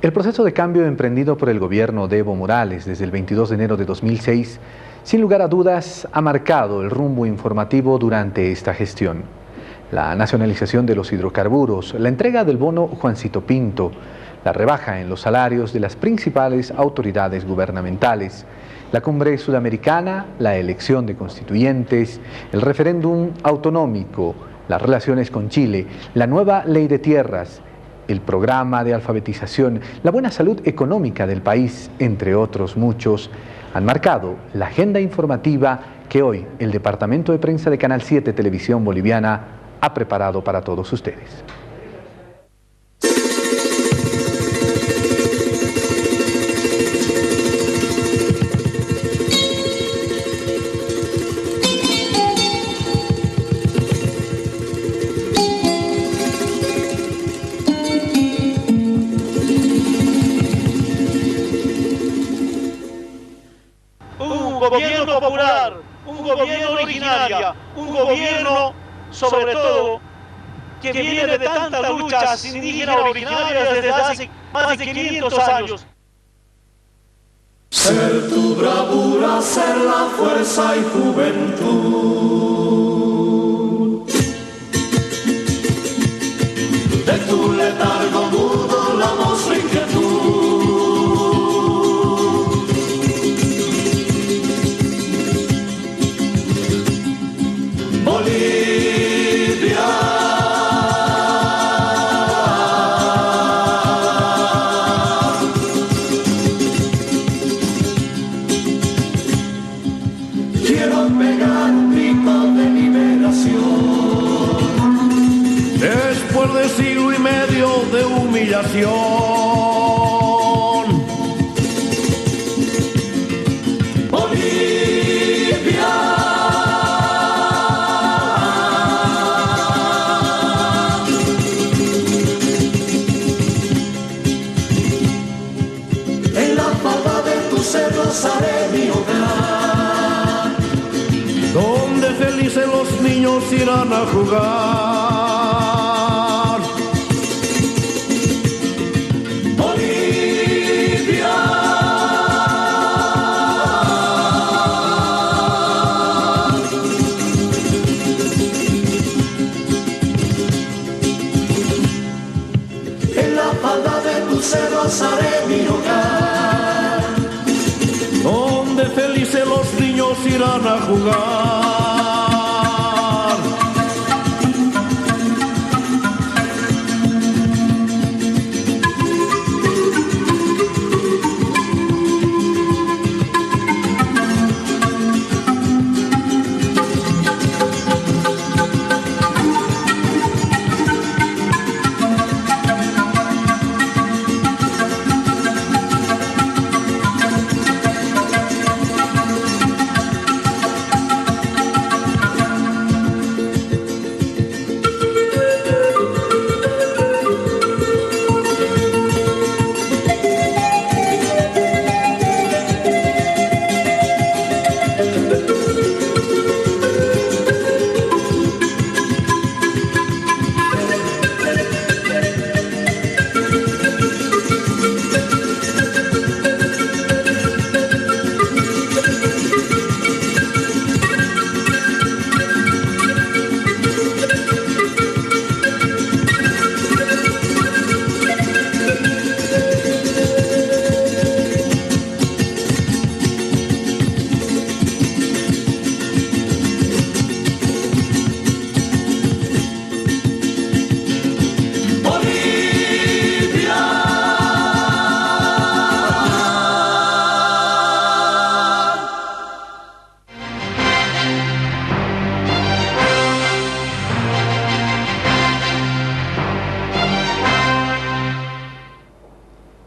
El proceso de cambio emprendido por el gobierno de Evo Morales desde el 22 de enero de 2006, sin lugar a dudas, ha marcado el rumbo informativo durante esta gestión. La nacionalización de los hidrocarburos, la entrega del bono Juancito Pinto, la rebaja en los salarios de las principales autoridades gubernamentales, la cumbre sudamericana, la elección de constituyentes, el referéndum autonómico, las relaciones con Chile, la nueva ley de tierras, el programa de alfabetización, la buena salud económica del país, entre otros muchos, han marcado la agenda informativa que hoy el Departamento de Prensa de Canal 7 Televisión Boliviana ha preparado para todos ustedes. Gobierno popular, un gobierno originaria, un gobierno, sobre todo, que viene de tantas luchas indígenas originarias desde hace más de 500 años. Ser tu bravura, ser la fuerza y juventud. De tu letargo mudo la voz la inquietud. Bolivia, quiero pegar un grito de liberación después de siglo y medio de humillación. Haré mi hogar, donde felices los niños irán a jugar. Bolivia, en la falda de tus cerros haré mi hogar, donde felices los niños irán a jugar.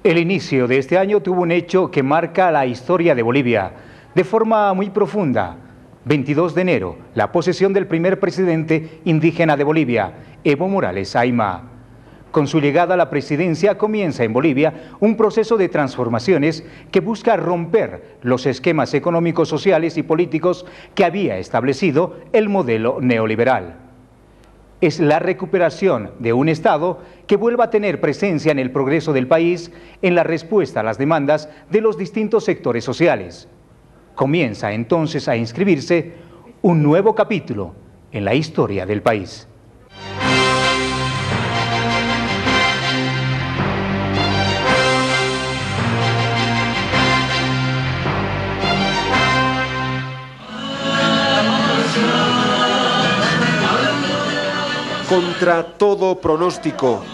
El inicio de este año tuvo un hecho que marca la historia de Bolivia de forma muy profunda. 22 de enero, la posesión del primer presidente indígena de Bolivia, Evo Morales Ayma. Con su llegada a la presidencia comienza en Bolivia un proceso de transformaciones que busca romper los esquemas económicos, sociales y políticos que había establecido el modelo neoliberal. es la recuperación de un Estado que vuelva a tener presencia en el progreso del país en la respuesta a las demandas de los distintos sectores sociales. Comienza entonces a inscribirse un nuevo capítulo en la historia del país. Contra todo pronóstico,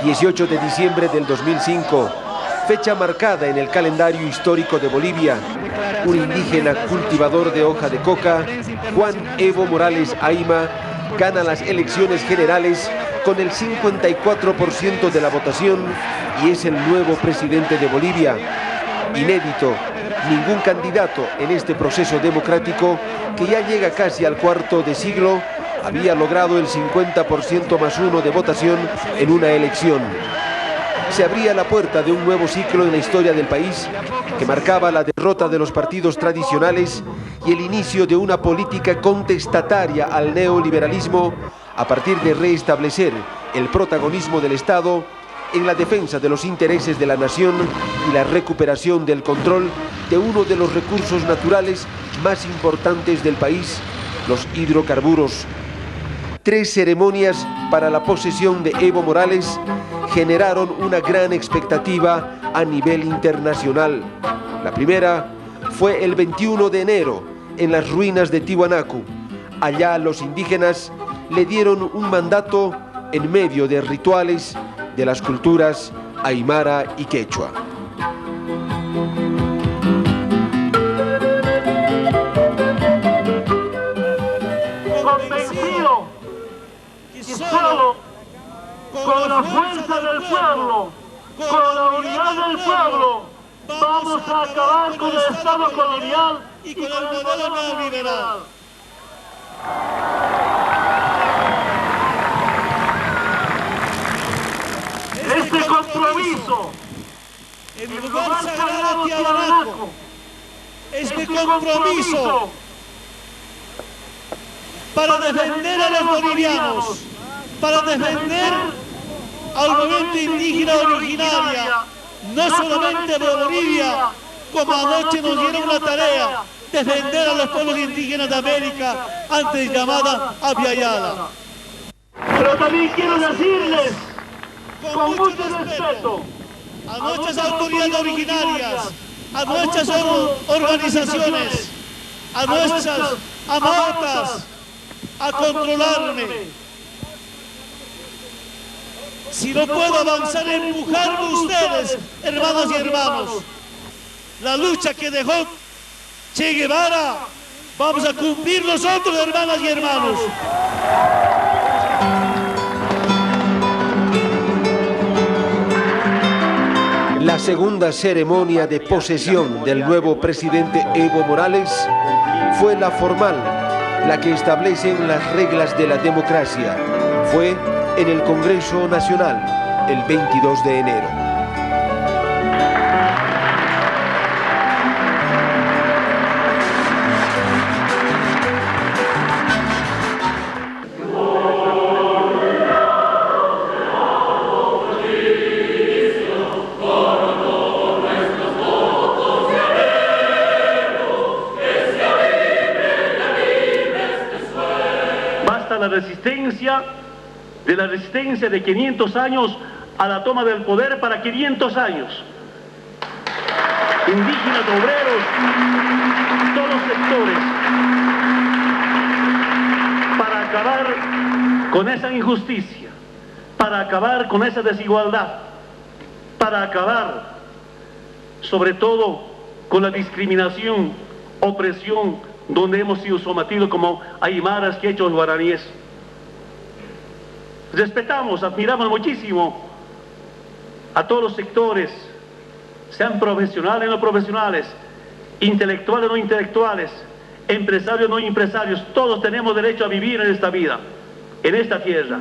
18 de diciembre del 2005, fecha marcada en el calendario histórico de Bolivia, un indígena cultivador de hoja de coca, Juan Evo Morales Ayma, gana las elecciones generales con el 54% de la votación y es el nuevo presidente de Bolivia. Inédito, ningún candidato en este proceso democrático que ya llega casi al cuarto de siglo había logrado el 50% más 1 de votación en una elección. Se abría la puerta de un nuevo ciclo en la historia del país que marcaba la derrota de los partidos tradicionales y el inicio de una política contestataria al neoliberalismo a partir de restablecer el protagonismo del Estado en la defensa de los intereses de la nación y la recuperación del control de uno de los recursos naturales más importantes del país, los hidrocarburos. 3 ceremonias para la posesión de Evo Morales generaron una gran expectativa a nivel internacional. La primera fue el 21 de enero en las ruinas de Tiwanaku. Allá los indígenas le dieron un mandato en medio de rituales de las culturas aymara y quechua. Convencido que solo con la fuerza del pueblo, con la unidad del pueblo, vamos a acabar con el Estado colonial y con el modelo neoliberal. Este compromiso en el lugar sagrado Tiwanaku es mi compromiso para defender a los bolivianos, para defender al movimiento indígena originaria, no solamente de Bolivia, como anoche nos dieron la tarea, defender a los pueblos indígenas de América, antes llamada Abya Yala. Pero también quiero decirles, con mucho respeto, a nuestras autoridades originarias, a nuestras organizaciones, a nuestras amatas, a controlarme. Si no puedo avanzar, empujarme ustedes, hermanas y hermanos. La lucha que dejó Che Guevara, vamos a cumplir nosotros, hermanas y hermanos. La segunda ceremonia de posesión del nuevo presidente Evo Morales fue la formal, la que establecen las reglas de la democracia. Fue en el Congreso Nacional, el 22 de enero. La resistencia de 500 años a la toma del poder para 500 años. Indígenas, obreros, todos los sectores, para acabar con esa injusticia, para acabar con esa desigualdad, para acabar sobre todo con la discriminación, opresión, donde hemos sido sometidos como aymaras, quechos, guaraníes. Respetamos, admiramos muchísimo a todos los sectores, sean profesionales o no profesionales, intelectuales o no intelectuales, empresarios o no empresarios. Todos tenemos derecho a vivir en esta vida, en esta tierra.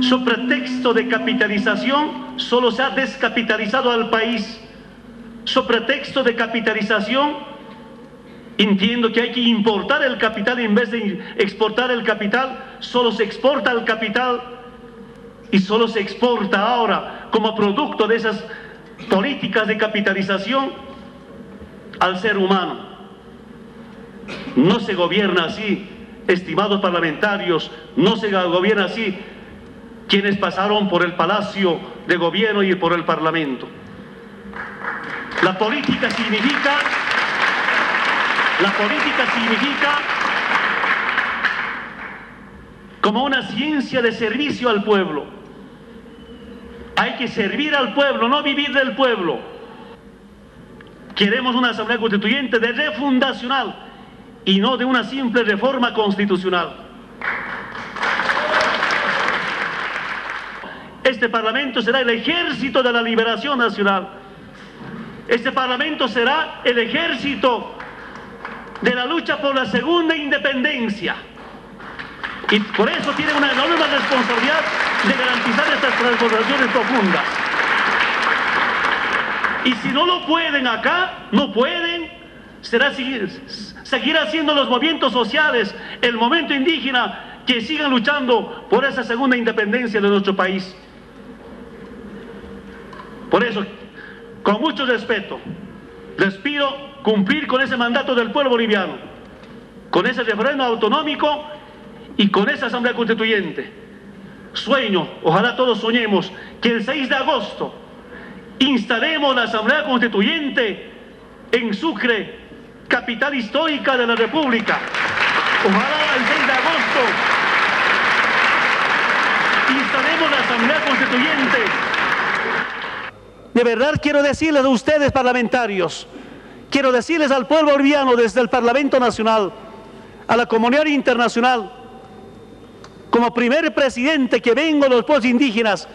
Su pretexto de capitalización solo se ha descapitalizado al país. Su pretexto de capitalización Entiendo que hay que importar el capital en vez de exportar el capital. Solo se exporta el capital y solo se exporta ahora como producto de esas políticas de capitalización al ser humano. No se gobierna así, estimados parlamentarios, no se gobierna así quienes pasaron por el Palacio de Gobierno y por el Parlamento. La política significa como una ciencia de servicio al pueblo. Hay que servir al pueblo, no vivir del pueblo. Queremos una asamblea constituyente de refundacional y no de una simple reforma constitucional. Este Parlamento será el ejército de la liberación nacional. Este Parlamento será el ejército de la lucha por la segunda independencia. Y por eso tiene una enorme responsabilidad de garantizar estas transformaciones profundas. Y si no lo pueden acá, no pueden, será seguir haciendo los movimientos sociales, el movimiento indígena, que sigan luchando por esa segunda independencia de nuestro país. Por eso, con mucho respeto, les pido cumplir con ese mandato del pueblo boliviano, con ese referéndum autonómico y con esa asamblea constituyente. Sueño, ojalá todos soñemos, que el 6 de agosto instalemos la asamblea constituyente en Sucre, capital histórica de la República. Ojalá el 6 de agosto instalemos la asamblea constituyente. De verdad quiero decirles a ustedes, parlamentarios, quiero decirles al pueblo boliviano desde el Parlamento Nacional, a la comunidad internacional, como primer presidente que vengo de los pueblos indígenas,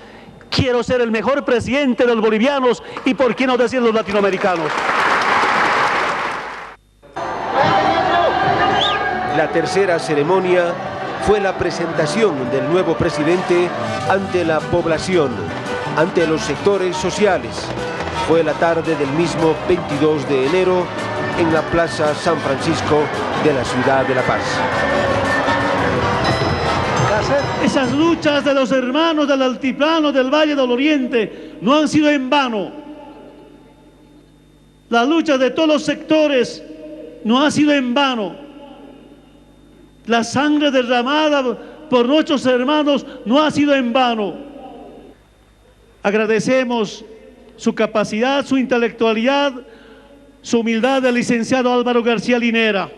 quiero ser el mejor presidente de los bolivianos y por qué no decir los latinoamericanos. La tercera ceremonia fue la presentación del nuevo presidente ante la población, ante los sectores sociales. Fue la tarde del mismo 22 de enero en la Plaza San Francisco de la ciudad de La Paz. Esas luchas de los hermanos del altiplano del Valle del Oriente no han sido en vano. La lucha de todos los sectores no ha sido en vano. La sangre derramada por nuestros hermanos no ha sido en vano. Agradecemos su capacidad, su intelectualidad, su humildad del licenciado Álvaro García Linera.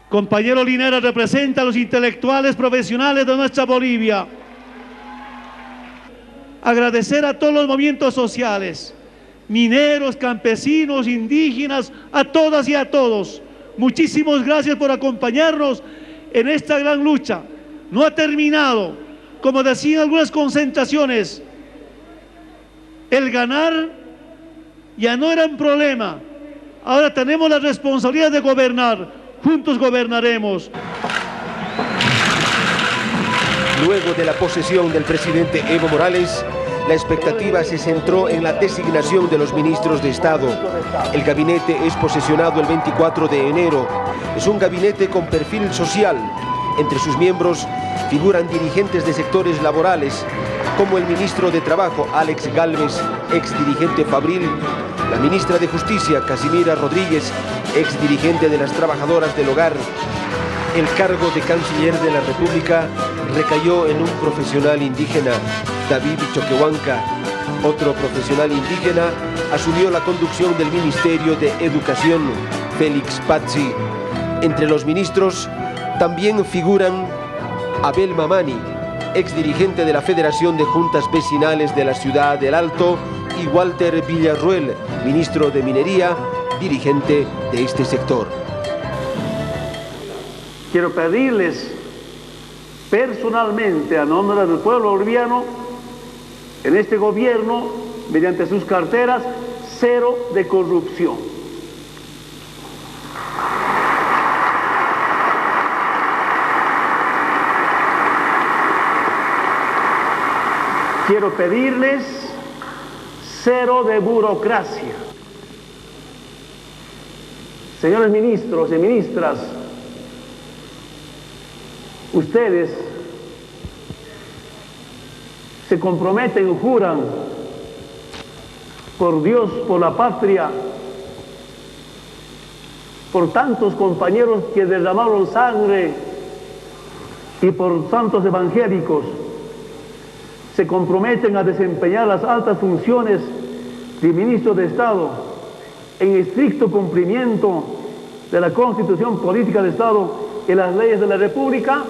Compañero Linera representa a los intelectuales profesionales de nuestra Bolivia. Agradecer a todos los movimientos sociales, mineros, campesinos, indígenas, a todas y a todos. Muchísimas gracias por acompañarnos en esta gran lucha. No ha terminado, como decían algunas concentraciones. El ganar ya no era un problema. Ahora tenemos la responsabilidad de gobernar. Juntos gobernaremos. Luego de la posesión del presidente Evo Morales, la expectativa se centró en la designación de los ministros de Estado. El gabinete es posesionado el 24 de enero. Es un gabinete con perfil social. Entre sus miembros figuran dirigentes de sectores laborales, como el ministro de Trabajo, Alex Gálvez, ex dirigente Fabril, la ministra de Justicia, Casimira Rodríguez, ex dirigente de las trabajadoras del hogar. El cargo de canciller de la República recayó en un profesional indígena, David Choquehuanca. Otro profesional indígena asumió la conducción del Ministerio de Educación, Félix Pazzi. Entre los ministros también figuran Abel Mamani, ex dirigente de la Federación de Juntas Vecinales de la Ciudad del Alto, y Walter Villarruel, ministro de Minería, dirigente de este sector. Quiero pedirles personalmente a nombre del pueblo boliviano, en este gobierno, mediante sus carteras, cero de corrupción. Quiero pedirles cero de burocracia. señores ministros y ministras, ustedes se comprometen y juran por Dios, por la patria, por tantos compañeros que derramaron sangre y por tantos evangélicos, se comprometen a desempeñar las altas funciones de ministro de Estado en estricto cumplimiento de la Constitución Política del Estado y las leyes de la República.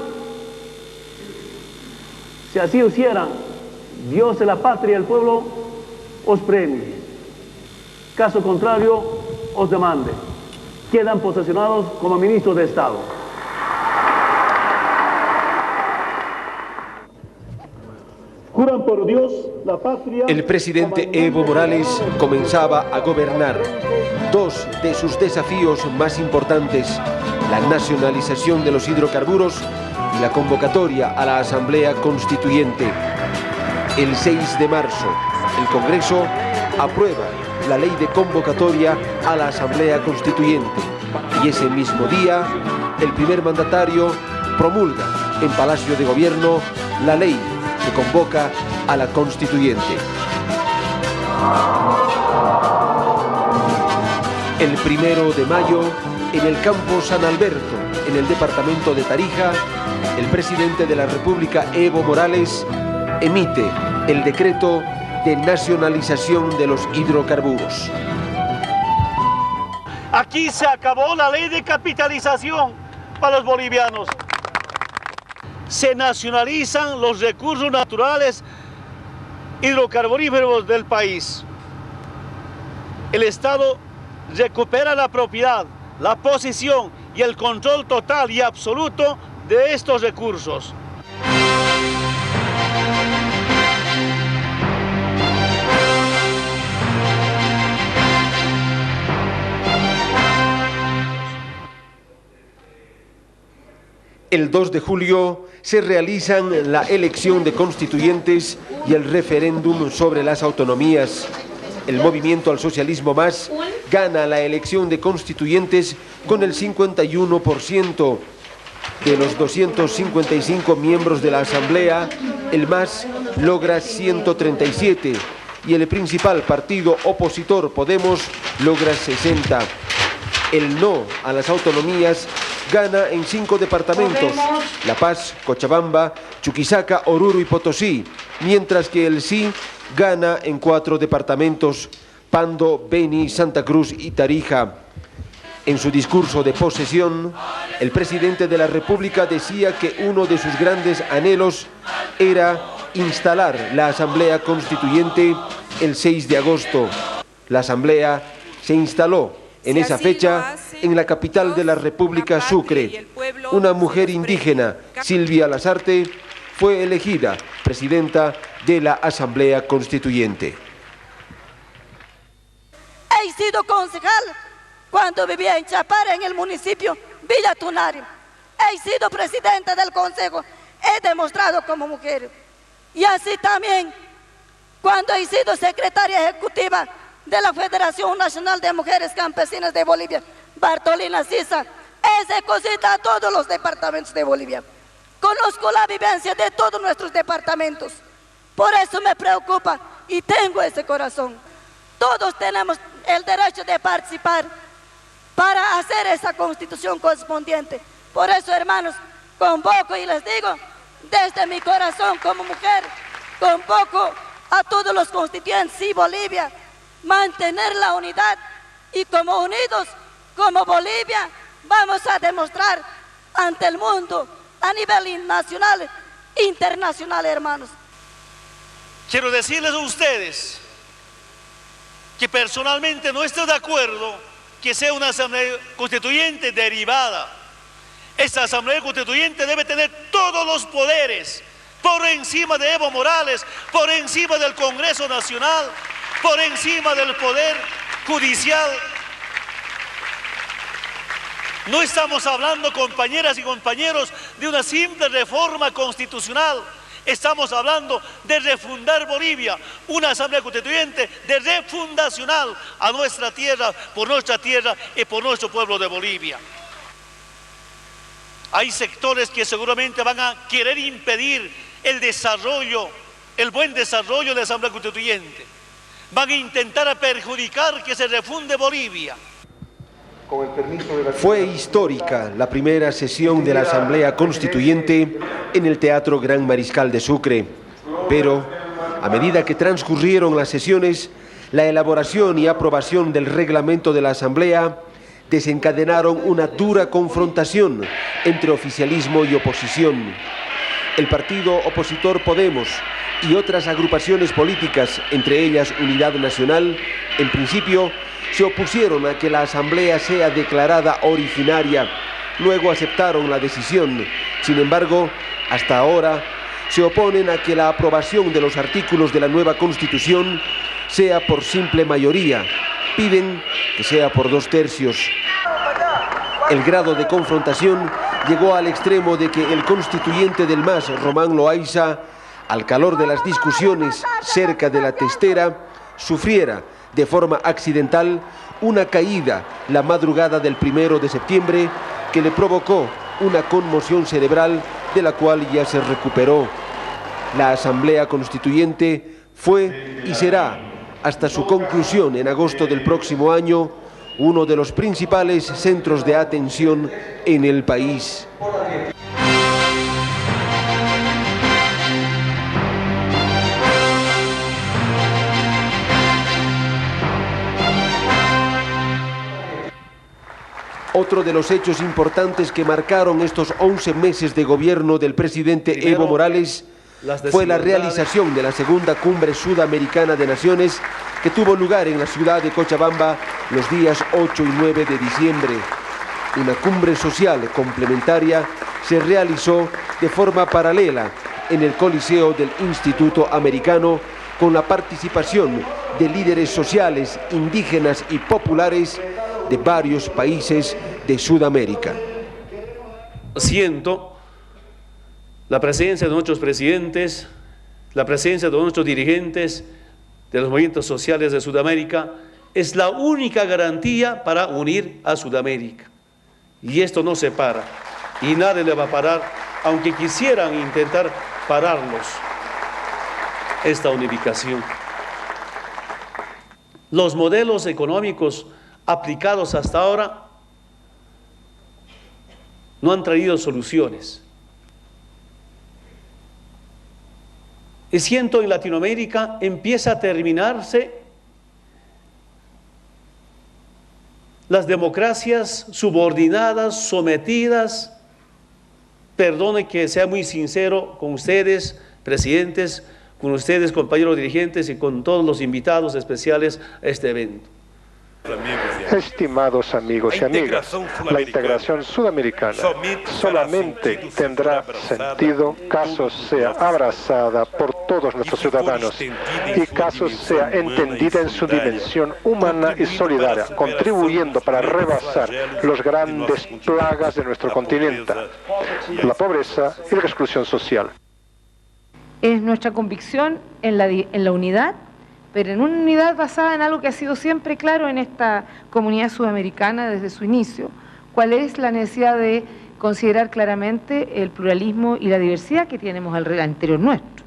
Si así lo hicieran, Dios de la patria y el pueblo os premie. Caso contrario, os demande. Quedan posesionados como ministros de Estado. Juran por Dios, la patria. El presidente Evo Morales comenzaba a gobernar. Dos de sus desafíos más importantes, la nacionalización de los hidrocarburos y la convocatoria a la Asamblea Constituyente. El 6 de marzo, el Congreso aprueba la ley de convocatoria a la Asamblea Constituyente y ese mismo día el primer mandatario promulga en Palacio de Gobierno la ley que convoca a la Constituyente. El 1 de mayo, en el campo San Alberto, en el departamento de Tarija, el presidente de la República, Evo Morales, emite el decreto de nacionalización de los hidrocarburos. Aquí se acabó la ley de capitalización para los bolivianos. Se nacionalizan los recursos naturales hidrocarburíferos del país. El Estado recupera la propiedad, la posesión y el control total y absoluto de estos recursos. El 2 de julio se realizan la elección de constituyentes y el referéndum sobre las autonomías. El movimiento al socialismo más gana la elección de constituyentes con el 51%. De los 255 miembros de la Asamblea, el MAS logra 137 y el principal partido opositor, Podemos, logra 60. El no a las autonomías gana en 5 departamentos, La Paz, Cochabamba, Chuquisaca, Oruro y Potosí, mientras que el sí gana en 4 departamentos, Pando, Beni, Santa Cruz y Tarija. En su discurso de posesión, el presidente de la República decía que uno de sus grandes anhelos era instalar la Asamblea Constituyente el 6 de agosto. La Asamblea se instaló en esa fecha en la capital de la República, Sucre. Una mujer indígena, Silvia Lazarte, fue elegida presidenta de la Asamblea Constituyente. He sido concejal cuando vivía en Chapare, en el municipio Villa Tunari. He sido presidenta del consejo, he demostrado como mujer. Y así también, cuando he sido secretaria ejecutiva de la Federación Nacional de Mujeres Campesinas de Bolivia, Bartolina Sisa, he recorrido a todos los departamentos de Bolivia. Conozco la vivencia de todos nuestros departamentos. Por eso me preocupa y tengo ese corazón. Todos tenemos el derecho de participar para hacer esa constitución correspondiente. Por eso, hermanos, convoco y les digo, desde mi corazón como mujer, convoco a todos los constituyentes y Bolivia, mantener la unidad y como unidos, como Bolivia, vamos a demostrar ante el mundo, a nivel nacional, internacional, hermanos. Quiero decirles a ustedes que personalmente no estoy de acuerdo que sea una asamblea constituyente derivada. Esta asamblea constituyente debe tener todos los poderes por encima de Evo Morales, por encima del Congreso Nacional, por encima del poder judicial. No estamos hablando, compañeras y compañeros, de una simple reforma constitucional. Estamos hablando de refundar Bolivia, una asamblea constituyente de refundacional a nuestra tierra, por nuestra tierra y por nuestro pueblo de Bolivia. Hay sectores que seguramente van a querer impedir el desarrollo, el buen desarrollo de la asamblea constituyente. Van a intentar perjudicar que se refunde Bolivia. Fue histórica la primera sesión de la Asamblea Constituyente en el Teatro Gran Mariscal de Sucre, pero a medida que transcurrieron las sesiones, la elaboración y aprobación del reglamento de la Asamblea desencadenaron una dura confrontación entre oficialismo y oposición. El partido opositor Podemos y otras agrupaciones políticas, entre ellas Unidad Nacional, en principio se opusieron a que la Asamblea sea declarada originaria. Luego aceptaron la decisión. Sin embargo, hasta ahora se oponen a que la aprobación de los artículos de la nueva Constitución sea por simple mayoría. Piden que sea por 2/3. El grado de confrontación llegó al extremo de que el constituyente del MAS, Román Loaiza, al calor de las discusiones cerca de la testera, sufriera de forma accidental una caída la madrugada del 1 de septiembre que le provocó una conmoción cerebral de la cual ya se recuperó. La Asamblea Constituyente fue y será, hasta su conclusión en agosto del próximo año, uno de los principales centros de atención en el país. Otro de los hechos importantes que marcaron estos 11 meses de gobierno del presidente Evo Morales fue la realización de la segunda cumbre sudamericana de naciones que tuvo lugar en la ciudad de Cochabamba los días 8 y 9 de diciembre. Una cumbre social complementaria se realizó de forma paralela en el Coliseo del Instituto Americano con la participación de líderes sociales, indígenas y populares de varios países de Sudamérica. Siento la presencia de nuestros presidentes, la presencia de nuestros dirigentes de los movimientos sociales de Sudamérica, es la única garantía para unir a Sudamérica. Y esto no se para, y nadie le va a parar, aunque quisieran intentar pararlos, esta unificación. Los modelos económicos aplicados hasta ahora no han traído soluciones. Y siento en Latinoamérica empieza a terminarse las democracias subordinadas, sometidas. Perdone que sea muy sincero con ustedes, presidentes, con ustedes, compañeros dirigentes, y con todos los invitados especiales a este evento. Estimados amigos y amigas, la integración sudamericana solamente tendrá sentido caso sea abrazada por todos nuestros ciudadanos y caso sea entendida en su dimensión humana y solidaria, contribuyendo para rebasar los grandes plagas de nuestro continente, la pobreza y la exclusión social. Es nuestra convicción en la unidad, pero en una unidad basada en algo que ha sido siempre claro en esta comunidad sudamericana desde su inicio, cuál es la necesidad de considerar claramente el pluralismo y la diversidad que tenemos al interior nuestro.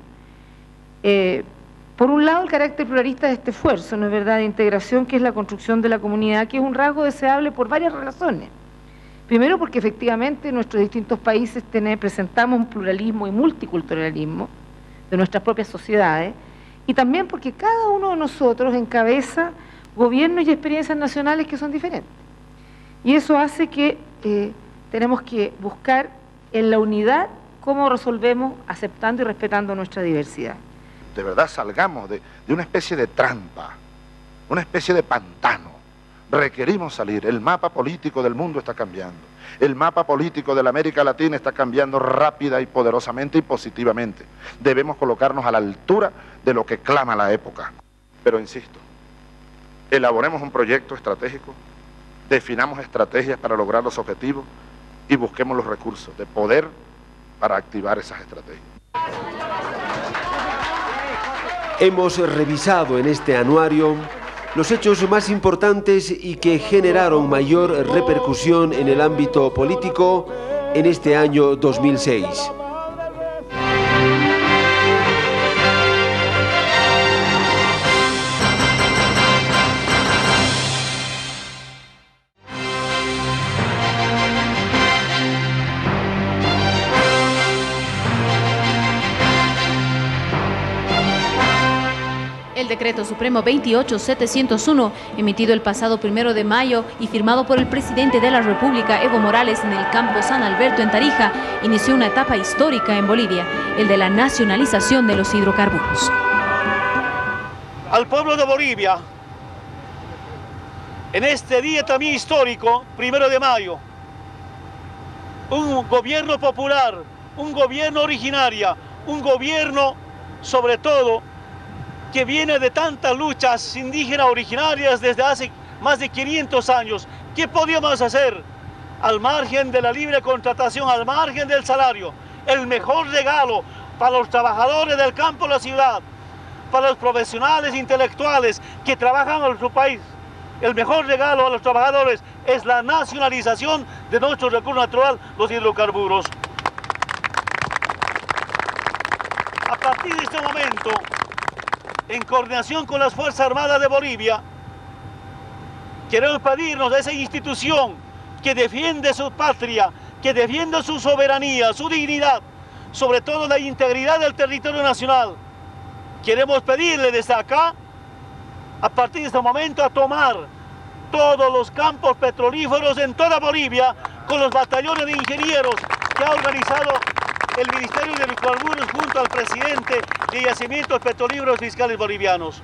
Por un lado, el carácter pluralista de este esfuerzo, ¿no es verdad?, de integración, que es la construcción de la comunidad, que es un rasgo deseable por varias razones. Primero, porque efectivamente en nuestros distintos países presentamos un pluralismo y multiculturalismo de nuestras propias sociedades, y también porque cada uno de nosotros encabeza gobiernos y experiencias nacionales que son diferentes. Y eso hace que tenemos que buscar en la unidad cómo resolvemos aceptando y respetando nuestra diversidad. De verdad salgamos de una especie de trampa, una especie de pantano. Requerimos salir. El mapa político del mundo está cambiando. El mapa político de la América Latina está cambiando rápida y poderosamente y positivamente. Debemos colocarnos a la altura de lo que clama la época. Pero insisto, elaboremos un proyecto estratégico, definamos estrategias para lograr los objetivos y busquemos los recursos de poder para activar esas estrategias. Hemos revisado en este anuario los hechos más importantes y que generaron mayor repercusión en el ámbito político en este año 2006. El Decreto Supremo 28701, emitido el pasado 1 de mayo y firmado por el presidente de la República, Evo Morales, en el campo San Alberto, en Tarija, inició una etapa histórica en Bolivia, el de la nacionalización de los hidrocarburos. Al pueblo de Bolivia, en este día también histórico, 1 de mayo, un gobierno popular, un gobierno originario, un gobierno, sobre todo, que viene de tantas luchas indígenas originarias desde hace más de 500 años. ¿Qué podíamos hacer? Al margen de la libre contratación, al margen del salario, el mejor regalo para los trabajadores del campo de la ciudad, para los profesionales intelectuales que trabajan en su país, el mejor regalo a los trabajadores es la nacionalización de nuestro recurso natural, los hidrocarburos. A partir de este momento, en coordinación con las Fuerzas Armadas de Bolivia, queremos pedirnos a esa institución que defiende su patria, que defiende su soberanía, su dignidad, sobre todo la integridad del territorio nacional. Queremos pedirle desde acá, a partir de este momento, a tomar todos los campos petrolíferos en toda Bolivia con los batallones de ingenieros que ha organizado el Ministerio de Hidrocarburos junto al presidente de Yacimientos Petrolíferos Fiscales Bolivianos.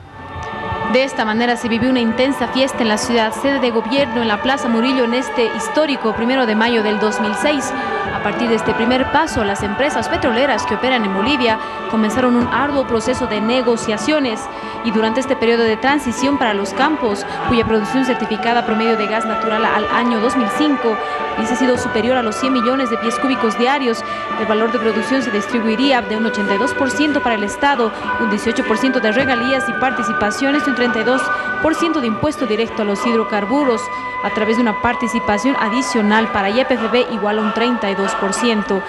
De esta manera se vivió una intensa fiesta en la ciudad, sede de gobierno, en la Plaza Murillo, en este histórico 1 de mayo del 2006. A partir de este primer paso, las empresas petroleras que operan en Bolivia comenzaron un arduo proceso de negociaciones y durante este periodo de transición para los campos, cuya producción certificada promedio de gas natural al año 2005 hubiese sido superior a los 100 millones de pies cúbicos diarios, el valor de producción se distribuiría de un 82% para el Estado, un 18% de regalías y participaciones y un 32% de impuesto directo a los hidrocarburos, a través de una participación adicional para YPFB igual a un 32%.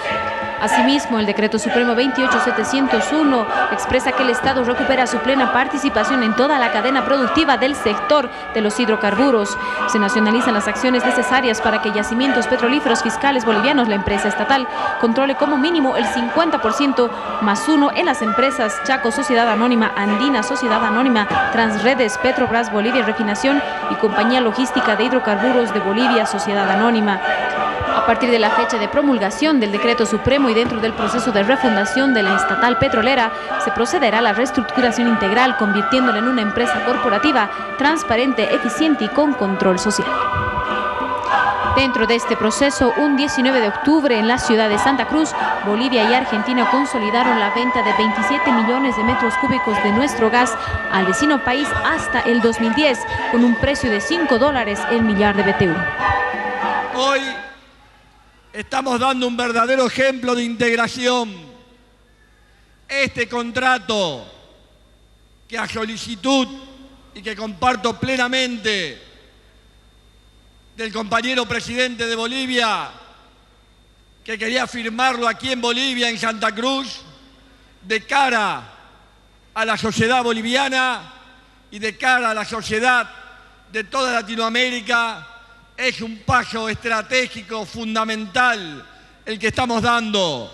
Asimismo, el Decreto Supremo 28701 expresa que el Estado recupera su plena participación en toda la cadena productiva del sector de los hidrocarburos. Se nacionalizan las acciones necesarias para que Yacimientos Petrolíferos Fiscales Bolivianos, la empresa estatal, controle como mínimo el 50% más 1 en las empresas Chaco Sociedad Anónima, Andina Sociedad Anónima, Transredes, Petrobras Bolivia Refinación y Compañía Logística de Hidrocarburos de Bolivia Sociedad Anónima. A partir de la fecha de promulgación del Decreto Supremo y dentro del proceso de refundación de la estatal petrolera, se procederá a la reestructuración integral, convirtiéndola en una empresa corporativa, transparente, eficiente y con control social. Dentro de este proceso, un 19 de octubre en la ciudad de Santa Cruz, Bolivia y Argentina consolidaron la venta de 27 millones de metros cúbicos de nuestro gas al vecino país hasta el 2010, con un precio de $5 el millar de BTU. Hoy estamos dando un verdadero ejemplo de integración. Este contrato, que a solicitud y que comparto plenamente del compañero presidente de Bolivia, que quería firmarlo aquí en Bolivia, en Santa Cruz, de cara a la sociedad boliviana y de cara a la sociedad de toda Latinoamérica, es un paso estratégico fundamental el que estamos dando.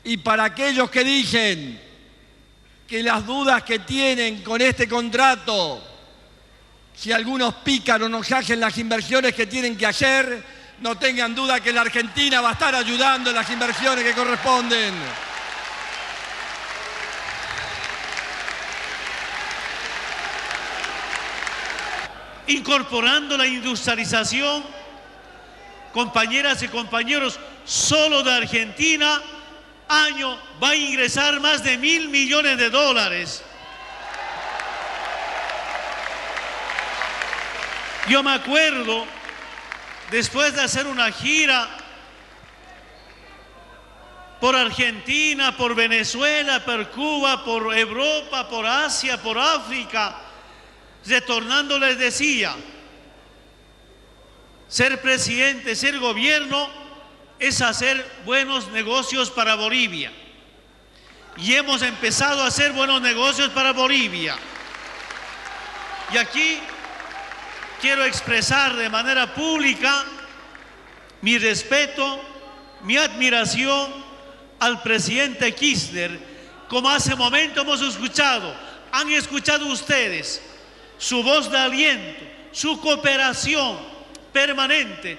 Y para aquellos que dicen que las dudas que tienen con este contrato, si algunos pican o nos hacen las inversiones que tienen que hacer, no tengan duda que la Argentina va a estar ayudando en las inversiones que corresponden. Incorporando la industrialización, compañeras y compañeros, solo de Argentina, año va a ingresar más de $1.000 millones. Yo me acuerdo, después de hacer una gira por Argentina, por Venezuela, por Cuba, por Europa, por Asia, por África. Retornando les decía, ser presidente, ser gobierno, es hacer buenos negocios para Bolivia. Y hemos empezado a hacer buenos negocios para Bolivia. Y aquí quiero expresar de manera pública mi respeto, mi admiración al presidente Kirchner. Como hace momento hemos escuchado, han escuchado ustedes su voz de aliento, su cooperación permanente.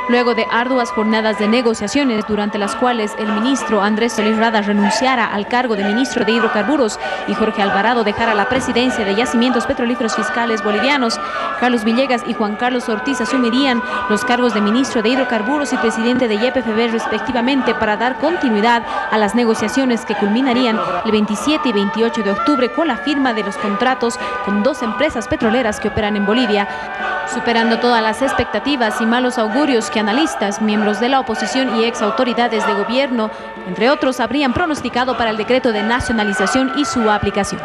Luego de arduas jornadas de negociaciones durante las cuales el ministro Andrés Solís Rada renunciara al cargo de ministro de Hidrocarburos y Jorge Alvarado dejara la presidencia de Yacimientos Petrolíferos Fiscales Bolivianos, Carlos Villegas y Juan Carlos Ortiz asumirían los cargos de ministro de Hidrocarburos y presidente de YPFB respectivamente para dar continuidad a las negociaciones que culminarían el 27 y 28 de octubre con la firma de los contratos con 2 empresas petroleras que operan en Bolivia, superando todas las expectativas y malos augurios que analistas, miembros de la oposición y ex autoridades de gobierno, entre otros, habrían pronosticado para el decreto de nacionalización y su aplicación.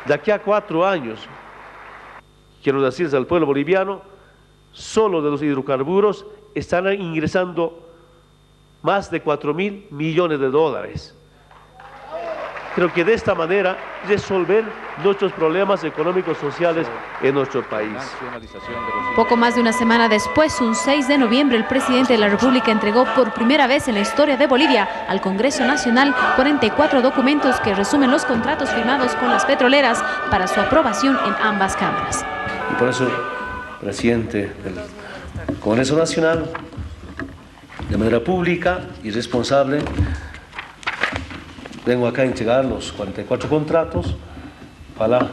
De aquí a 4 años, quiero decirles al pueblo boliviano, solo de los hidrocarburos están ingresando más de 4.000 millones de dólares. Creo que de esta manera resolver nuestros problemas económicos sociales en nuestro país. Poco más de una semana después, un 6 de noviembre, el presidente de la República entregó por primera vez en la historia de Bolivia al Congreso Nacional 44 documentos que resumen los contratos firmados con las petroleras para su aprobación en ambas cámaras. Y por eso, presidente del Congreso Nacional, de manera pública y responsable, vengo acá a entregar los 44 contratos. Ojalá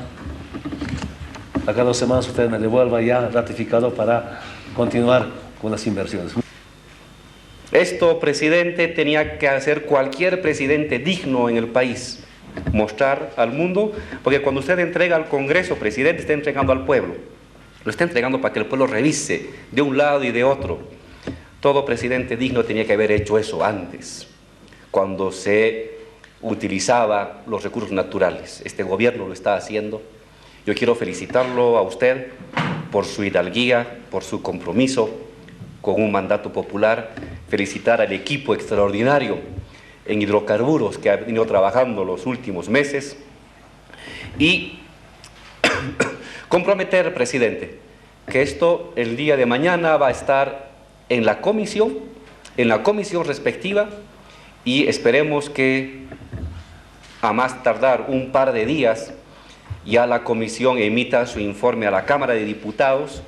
acá 2 semanas usted me devuelva ya ratificado para continuar con las inversiones. Esto, presidente, tenía que hacer cualquier presidente digno en el país. Mostrar al mundo, porque cuando usted entrega al Congreso, presidente, está entregando al pueblo. Lo está entregando para que el pueblo revise de un lado y de otro. Todo presidente digno tenía que haber hecho eso antes, cuando se utilizaba los recursos naturales. Este gobierno lo está haciendo. Yo quiero felicitarlo a usted por su hidalguía, por su compromiso con un mandato popular, felicitar al equipo extraordinario en hidrocarburos que ha venido trabajando los últimos meses y comprometer, presidente, que esto el día de mañana va a estar en la comisión respectiva y esperemos que a más tardar un par de días ya la comisión emita su informe a la Cámara de Diputados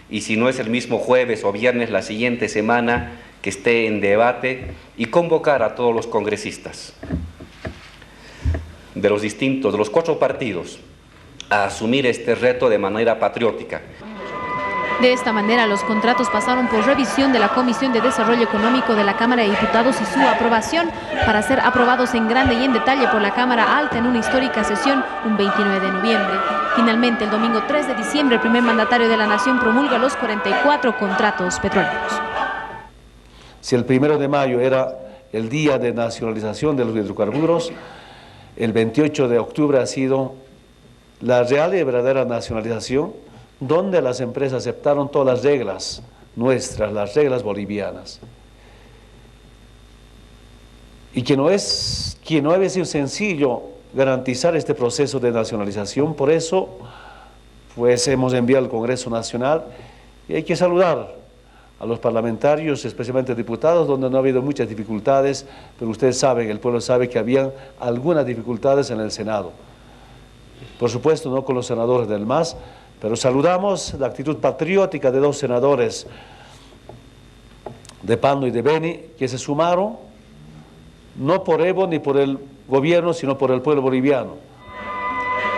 y si no es el mismo jueves o viernes la siguiente semana que esté en debate y convocar a todos los congresistas de los 4 partidos a asumir este reto de manera patriótica. De esta manera, los contratos pasaron por revisión de la Comisión de Desarrollo Económico de la Cámara de Diputados y su aprobación para ser aprobados en grande y en detalle por la Cámara Alta en una histórica sesión un 29 de noviembre. Finalmente, el domingo 3 de diciembre, el primer mandatario de la Nación promulga los 44 contratos petroleros. Si el 1 de mayo era el día de nacionalización de los hidrocarburos, el 28 de octubre ha sido la real y verdadera nacionalización, donde las empresas aceptaron todas las reglas nuestras, las reglas bolivianas. Y que no había sido sencillo garantizar este proceso de nacionalización, por eso pues hemos enviado al Congreso Nacional y hay que saludar a los parlamentarios, especialmente diputados, donde no ha habido muchas dificultades, pero ustedes saben, el pueblo sabe que habían algunas dificultades en el Senado. Por supuesto, no con los senadores del MAS, pero saludamos la actitud patriótica de 2 senadores, de Pando y de Beni, que se sumaron, no por Evo ni por el gobierno, sino por el pueblo boliviano.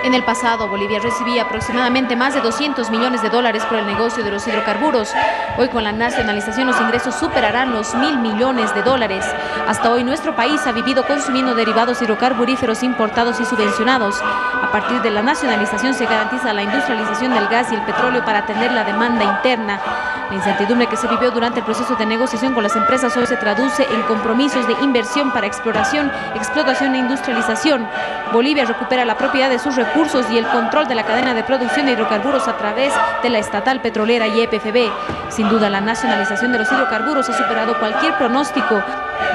En el pasado, Bolivia recibía aproximadamente más de 200 millones de dólares por el negocio de los hidrocarburos. Hoy, con la nacionalización, los ingresos superarán los 1.000 millones de dólares. Hasta hoy, nuestro país ha vivido consumiendo derivados hidrocarburíferos importados y subvencionados. A partir de la nacionalización se garantiza la industrialización del gas y el petróleo para atender la demanda interna. La incertidumbre que se vivió durante el proceso de negociación con las empresas hoy se traduce en compromisos de inversión para exploración, explotación e industrialización. Bolivia recupera la propiedad de sus recursos y el control de la cadena de producción de hidrocarburos a través de la estatal petrolera YPFB. Sin duda, la nacionalización de los hidrocarburos ha superado cualquier pronóstico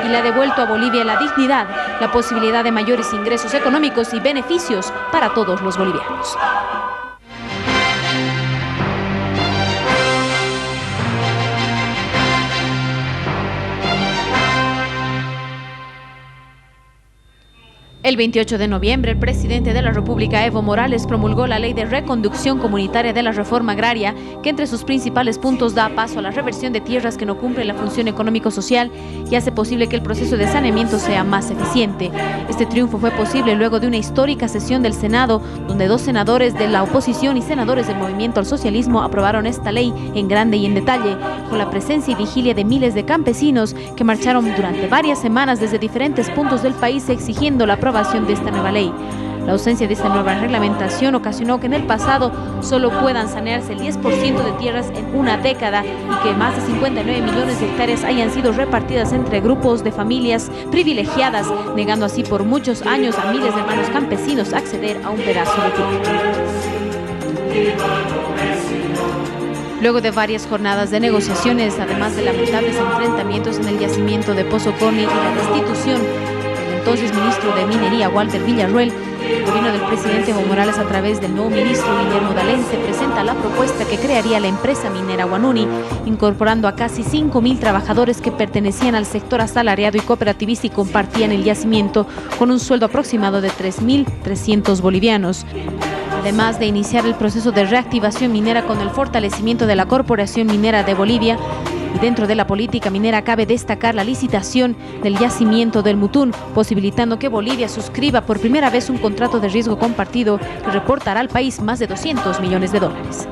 y le ha devuelto a Bolivia la dignidad, la posibilidad de mayores ingresos económicos y beneficios para todos los bolivianos. El 28 de noviembre, el presidente de la República, Evo Morales, promulgó la Ley de Reconducción Comunitaria de la Reforma Agraria, que entre sus principales puntos da paso a la reversión de tierras que no cumplen la función económico-social y hace posible que el proceso de saneamiento sea más eficiente. Este triunfo fue posible luego de una histórica sesión del Senado, donde 2 senadores de la oposición y senadores del Movimiento al Socialismo aprobaron esta ley en grande y en detalle, con la presencia y vigilia de miles de campesinos que marcharon durante varias semanas desde diferentes puntos del país exigiendo la aprobación de esta nueva ley. La ausencia de esta nueva reglamentación ocasionó que en el pasado solo puedan sanearse el 10% de tierras en una década y que más de 59 millones de hectáreas hayan sido repartidas entre grupos de familias privilegiadas, negando así por muchos años a miles de hermanos campesinos acceder a un pedazo de tierra. Luego de varias jornadas de negociaciones, además de lamentables enfrentamientos en el yacimiento de Pozo Coni y la destitución del entonces ministro de Minería, Walter Villarruel, el gobierno del presidente Evo Morales, a través del nuevo ministro Guillermo Dalense, presenta la propuesta que crearía la empresa minera Huanuni, incorporando a casi 5.000 trabajadores que pertenecían al sector asalariado y cooperativista y compartían el yacimiento con un sueldo aproximado de 3.300 bolivianos. Además de iniciar el proceso de reactivación minera con el fortalecimiento de la Corporación Minera de Bolivia. Y dentro de la política minera cabe destacar la licitación del yacimiento del Mutún, posibilitando que Bolivia suscriba por primera vez un contrato de riesgo compartido que reportará al país más de 200 millones de dólares.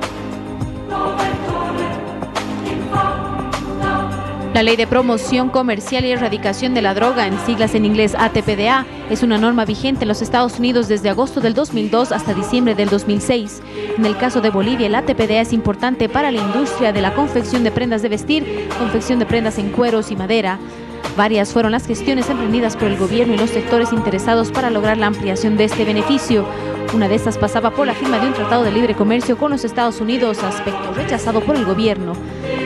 La Ley de Promoción Comercial y Erradicación de la Droga, en siglas en inglés ATPDA, es una norma vigente en los Estados Unidos desde agosto del 2002 hasta diciembre del 2006. En el caso de Bolivia, el ATPDA es importante para la industria de la confección de prendas de vestir, confección de prendas en cueros y madera. Varias fueron las gestiones emprendidas por el gobierno y los sectores interesados para lograr la ampliación de este beneficio. Una de estas pasaba por la firma de un tratado de libre comercio con los Estados Unidos, aspecto rechazado por el gobierno.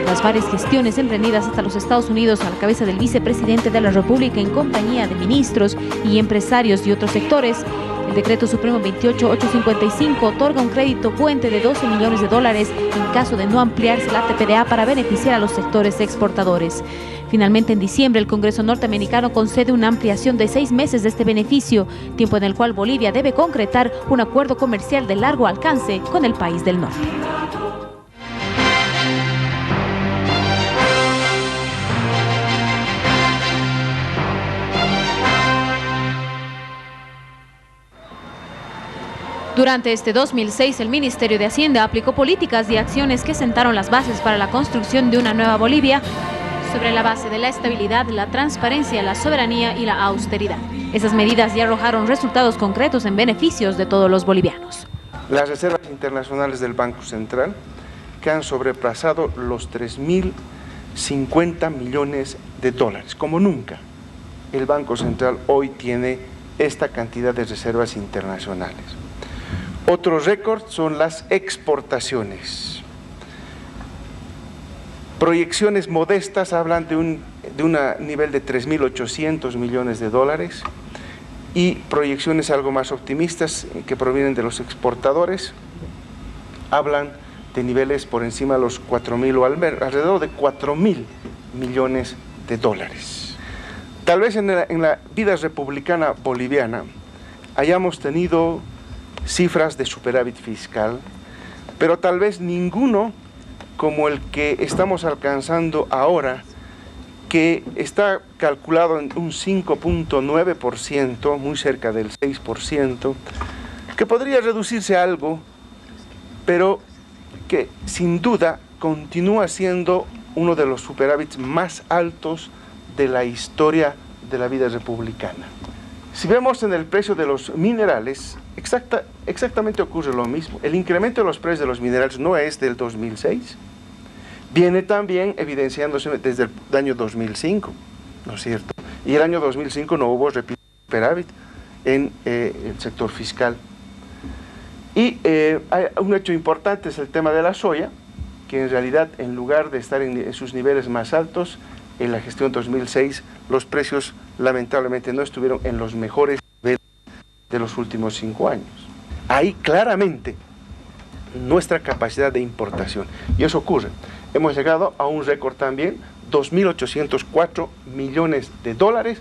Las varias gestiones emprendidas hasta los Estados Unidos a la cabeza del vicepresidente de la República en compañía de ministros y empresarios y otros sectores, el Decreto Supremo 28855 otorga un crédito puente de 12 millones de dólares en caso de no ampliarse la ATPDA para beneficiar a los sectores exportadores. Finalmente, en diciembre, el Congreso norteamericano concede una ampliación de 6 meses de este beneficio, tiempo en el cual Bolivia debe concretar un acuerdo comercial de largo alcance con el país del norte. Durante este 2006, el Ministerio de Hacienda aplicó políticas y acciones que sentaron las bases para la construcción de una nueva Bolivia sobre la base de la estabilidad, la transparencia, la soberanía y la austeridad. Esas medidas ya arrojaron resultados concretos en beneficios de todos los bolivianos. Las reservas internacionales del Banco Central, que han sobrepasado los 3.050 millones de dólares, como nunca. El Banco Central hoy tiene esta cantidad de reservas internacionales. Otro récord son las exportaciones. Proyecciones modestas hablan de un nivel de 3.800 millones de dólares y proyecciones algo más optimistas que provienen de los exportadores hablan de niveles por encima de los 4.000 o alrededor de 4.000 millones de dólares. Tal vez en la vida republicana boliviana hayamos tenido cifras de superávit fiscal, pero tal vez ninguno como el que estamos alcanzando ahora, que está calculado en un 5.9%, muy cerca del 6%, que podría reducirse algo, pero que sin duda continúa siendo uno de los superávits más altos de la historia de la vida republicana. Si vemos en el precio de los minerales, exactamente ocurre lo mismo. El incremento de los precios de los minerales no es del 2006, viene también evidenciándose desde el año 2005, ¿no es cierto? Y el año 2005 no hubo, repito, superávit en el sector fiscal. Y hay un hecho importante, es el tema de la soya, que en realidad, en lugar de estar en sus niveles más altos, en la gestión 2006, los precios lamentablemente no estuvieron en los mejores niveles de los últimos 5 años. Ahí claramente nuestra capacidad de importación, y eso ocurre. Hemos llegado a un récord también, 2.804 millones de dólares,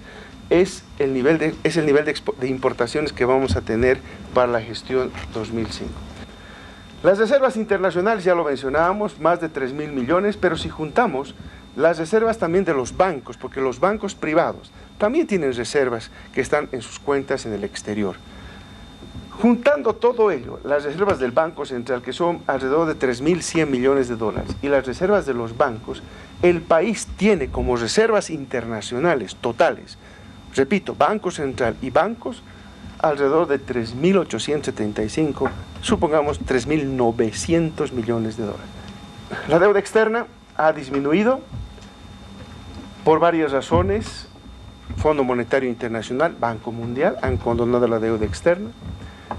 es el nivel de importaciones que vamos a tener para la gestión 2005. Las reservas internacionales, ya lo mencionábamos, más de 3.000 millones, pero si juntamos las reservas también de los bancos, porque los bancos privados también tienen reservas que están en sus cuentas en el exterior. Juntando todo ello, las reservas del Banco Central, que son alrededor de 3.100 millones de dólares, y las reservas de los bancos, el país tiene como reservas internacionales totales, repito, Banco Central y bancos, alrededor de 3.875, supongamos 3.900 millones de dólares. La deuda externa ha disminuido por varias razones. Fondo Monetario Internacional, Banco Mundial han condonado la deuda externa.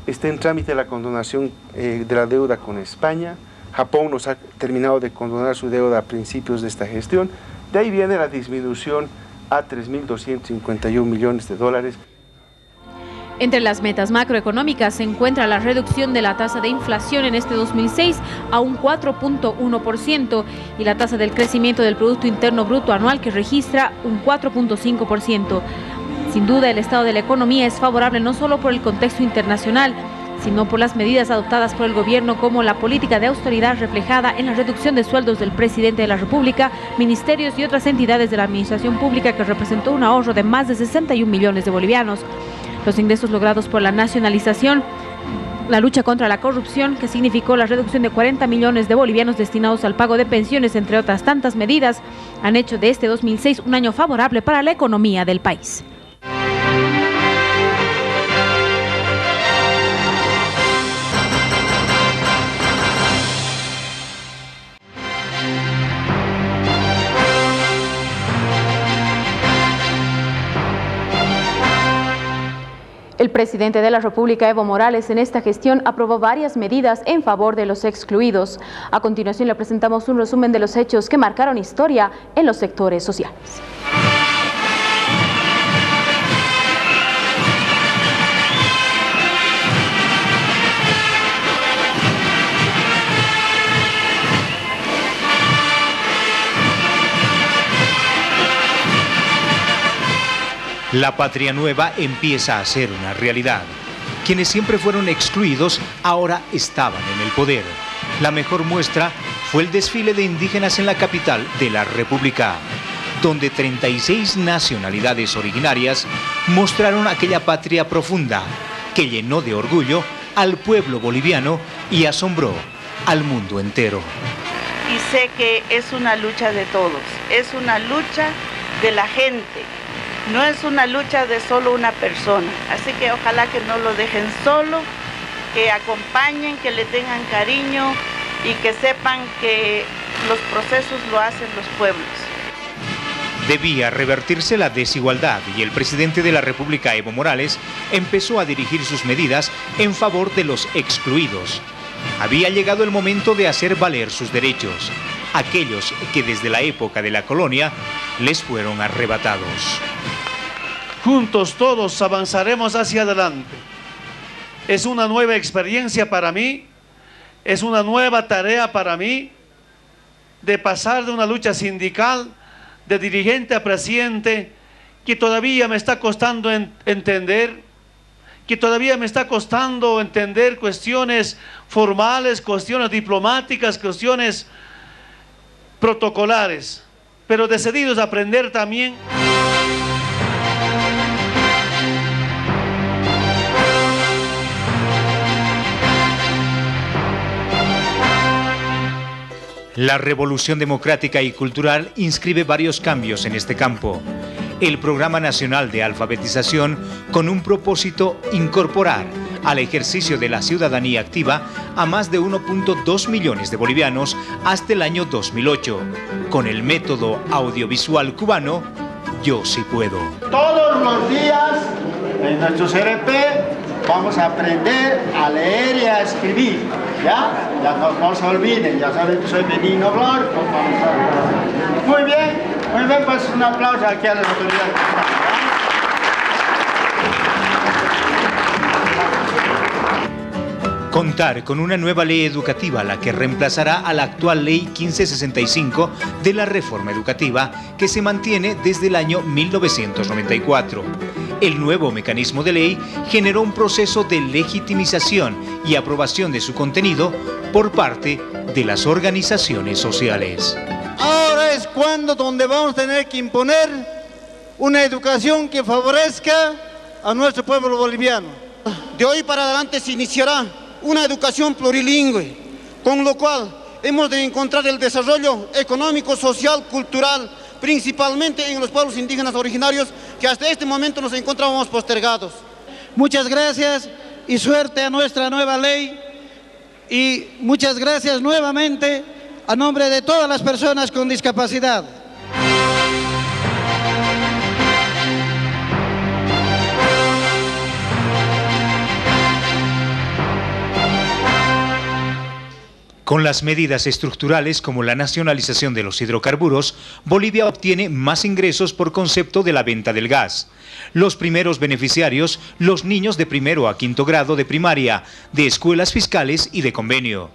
Está en trámite la condonación de la deuda con España. Japón nos ha terminado de condonar su deuda a principios de esta gestión. De ahí viene la disminución a 3.251 millones de dólares. Entre las metas macroeconómicas se encuentra la reducción de la tasa de inflación en este 2006 a un 4.1% y la tasa del crecimiento del Producto Interno Bruto anual que registra un 4.5%. Sin duda, el estado de la economía es favorable no solo por el contexto internacional, sino por las medidas adoptadas por el gobierno como la política de austeridad reflejada en la reducción de sueldos del presidente de la República, ministerios y otras entidades de la administración pública que representó un ahorro de más de 61 millones de bolivianos. Los ingresos logrados por la nacionalización, la lucha contra la corrupción, que significó la reducción de 40 millones de bolivianos destinados al pago de pensiones, entre otras tantas medidas, han hecho de este 2006 un año favorable para la economía del país. El presidente de la República, Evo Morales, en esta gestión aprobó varias medidas en favor de los excluidos. A continuación le presentamos un resumen de los hechos que marcaron historia en los sectores sociales. La patria nueva empieza a ser una realidad. Quienes siempre fueron excluidos ahora estaban en el poder. La mejor muestra fue el desfile de indígenas en la capital de la República, donde 36 nacionalidades originarias mostraron aquella patria profunda que llenó de orgullo al pueblo boliviano y asombró al mundo entero. Y sé que es una lucha de todos, es una lucha de la gente. No es una lucha de solo una persona, así que ojalá que no lo dejen solo, que acompañen, que le tengan cariño y que sepan que los procesos lo hacen los pueblos. Debía revertirse la desigualdad y el presidente de la República, Evo Morales, empezó a dirigir sus medidas en favor de los excluidos. Había llegado el momento de hacer valer sus derechos, aquellos que desde la época de la colonia les fueron arrebatados. Juntos todos avanzaremos hacia adelante. Es una nueva experiencia para mí, es una nueva tarea para mí de pasar de una lucha sindical, de dirigente a presidente, que todavía me está costando entender, cuestiones formales, cuestiones diplomáticas, cuestiones protocolares, pero decididos a aprender también. La Revolución Democrática y Cultural inscribe varios cambios en este campo. El Programa Nacional de Alfabetización, con un propósito: incorporar al ejercicio de la ciudadanía activa a más de 1.2 millones de bolivianos hasta el año 2008, con el método audiovisual cubano Yo Sí Puedo. Todos los días en nuestro CRP vamos a aprender a leer y a escribir, ¿ya? Ya no se olviden, ya saben que soy Benigno Blanco. Muy bien, pues un aplauso aquí a las autoridades. Contar con una nueva ley educativa, la que reemplazará a la actual ley 1565 de la reforma educativa, que se mantiene desde el año 1994. El nuevo mecanismo de ley generó un proceso de legitimización y aprobación de su contenido por parte de las organizaciones sociales. Ahora es donde vamos a tener que imponer una educación que favorezca a nuestro pueblo boliviano. De hoy para adelante se iniciará una educación plurilingüe, con lo cual hemos de encontrar el desarrollo económico, social, cultural, principalmente en los pueblos indígenas originarios que hasta este momento nos encontrábamos postergados. Muchas gracias y suerte a nuestra nueva ley, y muchas gracias nuevamente a nombre de todas las personas con discapacidad. Con las medidas estructurales como la nacionalización de los hidrocarburos, Bolivia obtiene más ingresos por concepto de la venta del gas. Los primeros beneficiarios, los niños de primero a quinto grado de primaria, de escuelas fiscales y de convenio.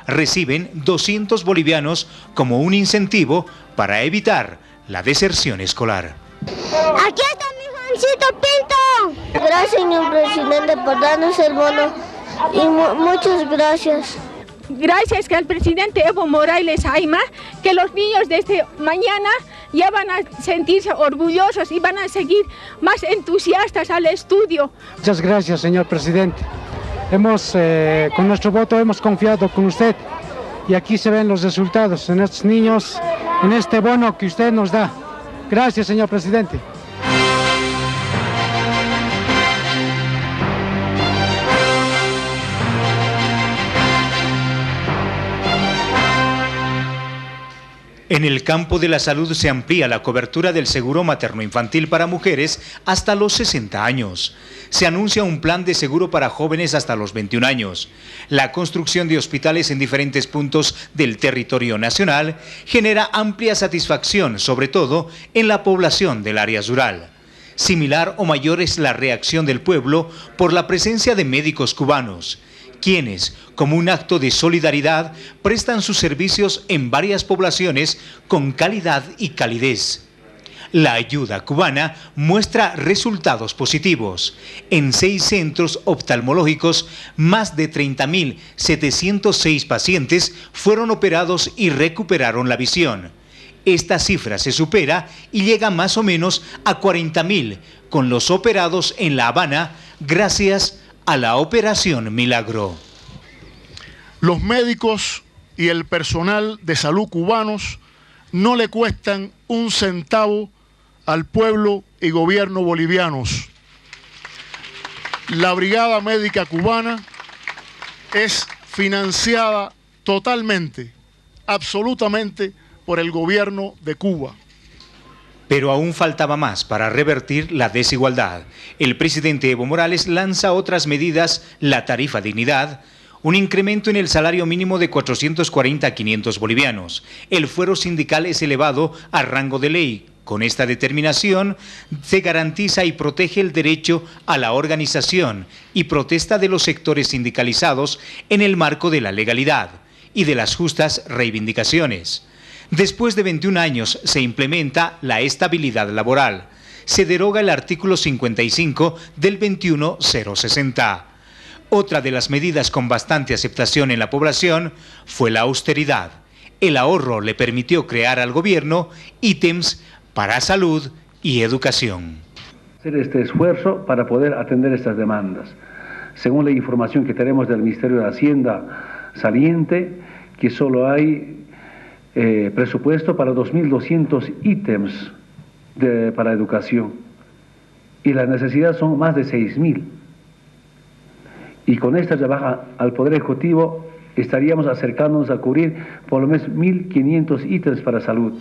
Reciben 200 bolivianos como un incentivo para evitar la deserción escolar. Aquí está mi Juancito Pinto. Gracias, señor presidente, por darnos el bono y muchas gracias. Gracias al presidente Evo Morales Ayma, que los niños desde mañana ya van a sentirse orgullosos y van a seguir más entusiastas al estudio. Muchas gracias, señor presidente. Con nuestro voto hemos confiado con usted y aquí se ven los resultados en estos niños, en este bono que usted nos da. Gracias, señor presidente. En el campo de la salud se amplía la cobertura del seguro materno-infantil para mujeres hasta los 60 años. Se anuncia un plan de seguro para jóvenes hasta los 21 años. La construcción de hospitales en diferentes puntos del territorio nacional genera amplia satisfacción, sobre todo en la población del área rural. Similar o mayor es la reacción del pueblo por la presencia de médicos cubanos, quienes, como un acto de solidaridad, prestan sus servicios en varias poblaciones con calidad y calidez. La ayuda cubana muestra resultados positivos. En 6 centros oftalmológicos, más de 30.706 pacientes fueron operados y recuperaron la visión. Esta cifra se supera y llega más o menos a 40.000 con los operados en La Habana gracias a la Operación Milagro. Los médicos y el personal de salud cubanos no le cuestan un centavo al pueblo y gobierno bolivianos. La Brigada Médica Cubana es financiada totalmente, absolutamente por el gobierno de Cuba. Pero aún faltaba más para revertir la desigualdad. El presidente Evo Morales lanza otras medidas: la tarifa dignidad, un incremento en el salario mínimo de 440 a 500 bolivianos. El fuero sindical es elevado a rango de ley. Con esta determinación se garantiza y protege el derecho a la organización y protesta de los sectores sindicalizados en el marco de la legalidad y de las justas reivindicaciones. Después de 21 años se implementa la estabilidad laboral. Se deroga el artículo 55 del 21060. Otra de las medidas con bastante aceptación en la población fue la austeridad. El ahorro le permitió crear al gobierno ítems para salud y educación. Hacer este esfuerzo para poder atender estas demandas. Según la información que tenemos del Ministerio de Hacienda saliente, que solo hay presupuesto para 2.200 ítems para educación. Y las necesidades son más de 6.000. Y con esta rebaja al Poder Ejecutivo estaríamos acercándonos a cubrir por lo menos 1.500 ítems para salud.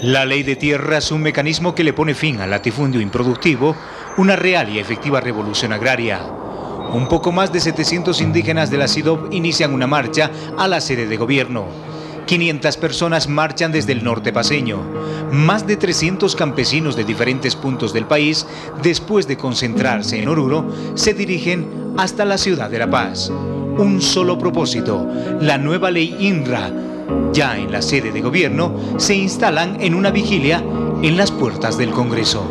La ley de tierra es un mecanismo que le pone fin al latifundio improductivo, una real y efectiva revolución agraria. Un poco más de 700 indígenas de la CIDOB inician una marcha a la sede de gobierno. 500 personas marchan desde el norte paceño. Más de 300 campesinos de diferentes puntos del país, después de concentrarse en Oruro, se dirigen hasta la ciudad de La Paz. Un solo propósito, la nueva ley INRA. Ya en la sede de gobierno se instalan en una vigilia en las puertas del Congreso.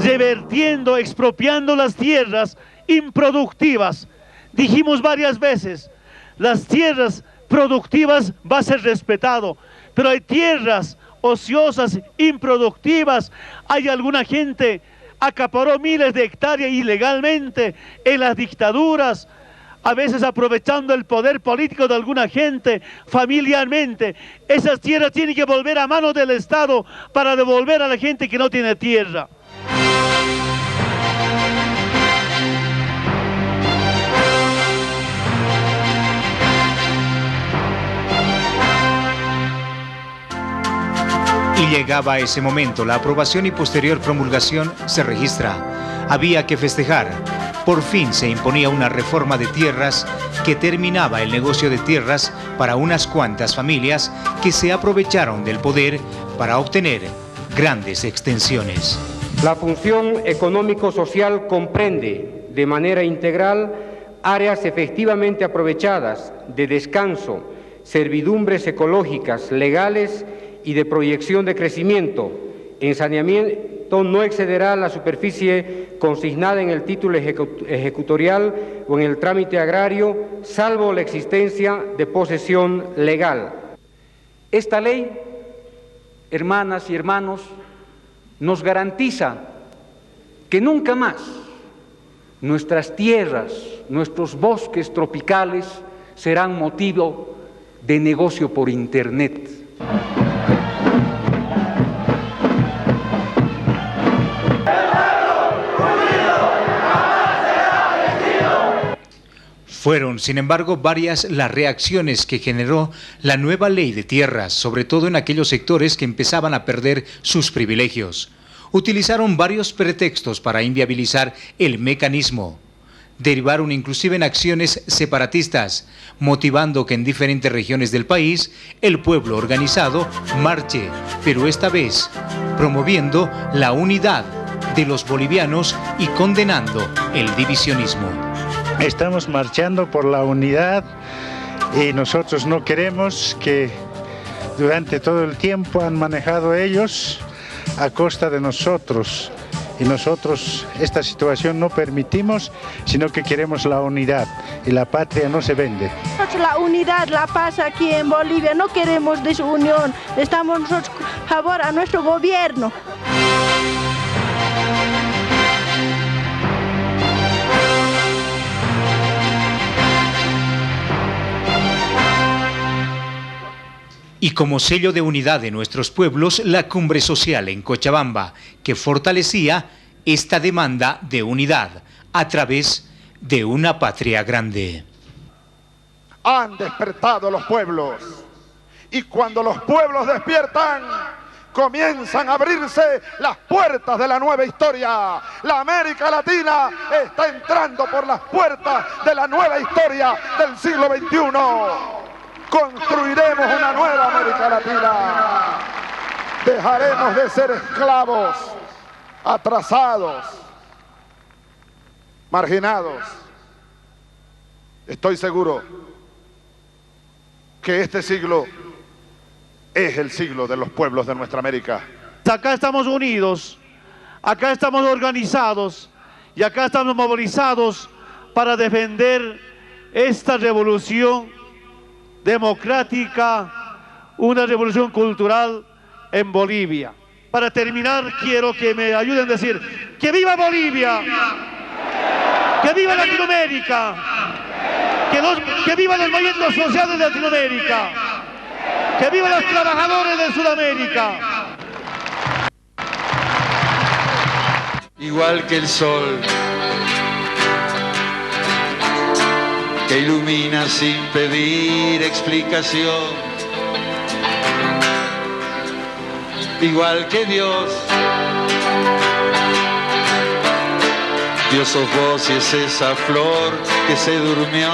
Revertiendo, expropiando las tierras improductivas. Dijimos varias veces, las tierras productivas va a ser respetado, pero hay tierras ociosas, improductivas. Hay alguna gente acaparó miles de hectáreas ilegalmente en las dictaduras, a veces aprovechando el poder político de alguna gente familiarmente. Esas tierras tienen que volver a manos del Estado para devolver a la gente que no tiene tierra. Y llegaba ese momento, la aprobación y posterior promulgación se registra. Había que festejar. Por fin se imponía una reforma de tierras que terminaba el negocio de tierras para unas cuantas familias que se aprovecharon del poder para obtener grandes extensiones. La función económico-social comprende de manera integral áreas efectivamente aprovechadas de descanso, servidumbres ecológicas, legales y de proyección de crecimiento. En saneamiento no excederá la superficie consignada en el título ejecutorial o en el trámite agrario, salvo la existencia de posesión legal. Esta ley, hermanas y hermanos, nos garantiza que nunca más nuestras tierras, nuestros bosques tropicales serán motivo de negocio por Internet. Fueron, sin embargo, varias las reacciones que generó la nueva ley de tierras, sobre todo en aquellos sectores que empezaban a perder sus privilegios. Utilizaron varios pretextos para inviabilizar el mecanismo. Derivaron inclusive en acciones separatistas, motivando que en diferentes regiones del país el pueblo organizado marche, pero esta vez promoviendo la unidad de los bolivianos y condenando el divisionismo. Estamos marchando por la unidad y nosotros no queremos que durante todo el tiempo han manejado ellos a costa de nosotros. Y nosotros esta situación no permitimos, sino que queremos la unidad. Y la patria no se vende. La unidad, la paz aquí en Bolivia, no queremos desunión. Estamos nosotros a favor a nuestro gobierno. Y como sello de unidad de nuestros pueblos, la cumbre social en Cochabamba, que fortalecía esta demanda de unidad a través de una patria grande. Han despertado los pueblos, y cuando los pueblos despiertan, comienzan a abrirse las puertas de la nueva historia. La América Latina está entrando por las puertas de la nueva historia del siglo XXI. Construiremos una nueva América Latina. Dejaremos de ser esclavos, atrasados, marginados. Estoy seguro que este siglo es el siglo de los pueblos de nuestra América. Acá estamos unidos, acá estamos organizados y acá estamos movilizados para defender esta revolución democrática, una revolución cultural en Bolivia. para terminar, quiero que me ayuden a decir ¡que viva Bolivia! ¡Que viva Latinoamérica! ¡Que vivan los movimientos sociales de Latinoamérica! ¡Que vivan los trabajadores de Sudamérica! Igual que el sol, que ilumina sin pedir explicación, igual que Dios, Dios sos vos y es esa flor que se durmió.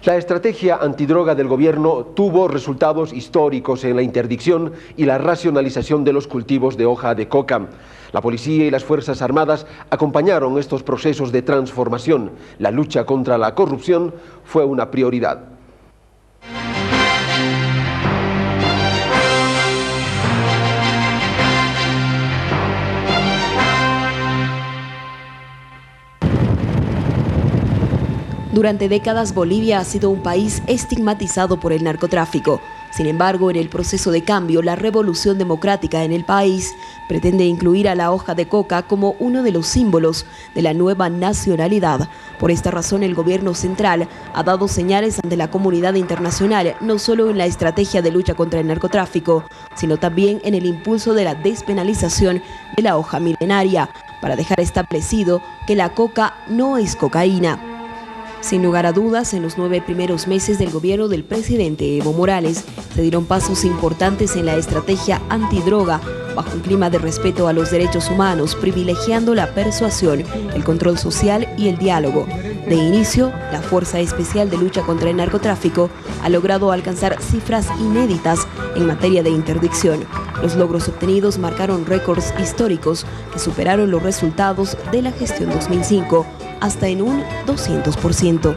La estrategia antidroga del gobierno tuvo resultados históricos en la interdicción y la racionalización de los cultivos de hoja de coca. La policía y las Fuerzas Armadas acompañaron estos procesos de transformación. La lucha contra la corrupción fue una prioridad. Durante décadas, Bolivia ha sido un país estigmatizado por el narcotráfico. Sin embargo, en el proceso de cambio, la revolución democrática en el país pretende incluir a la hoja de coca como uno de los símbolos de la nueva nacionalidad. Por esta razón, el gobierno central ha dado señales ante la comunidad internacional, no solo en la estrategia de lucha contra el narcotráfico, sino también en el impulso de la despenalización de la hoja milenaria, para dejar establecido que la coca no es cocaína. Sin lugar a dudas, en los 9 primeros meses del gobierno del presidente Evo Morales se dieron pasos importantes en la estrategia antidroga, bajo un clima de respeto a los derechos humanos, privilegiando la persuasión, el control social y el diálogo. De inicio, la Fuerza Especial de Lucha contra el Narcotráfico ha logrado alcanzar cifras inéditas en materia de interdicción. Los logros obtenidos marcaron récords históricos que superaron los resultados de la gestión 2005, hasta en un 200%.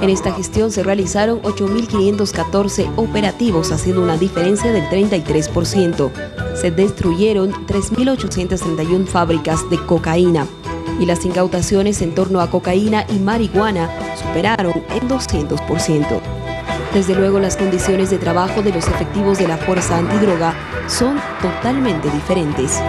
En esta gestión se realizaron 8.514 operativos, haciendo una diferencia del 33%. Se destruyeron 3.831 fábricas de cocaína y las incautaciones en torno a cocaína y marihuana superaron en 200%. Desde luego, las condiciones de trabajo de los efectivos de la Fuerza Antidroga son totalmente diferentes.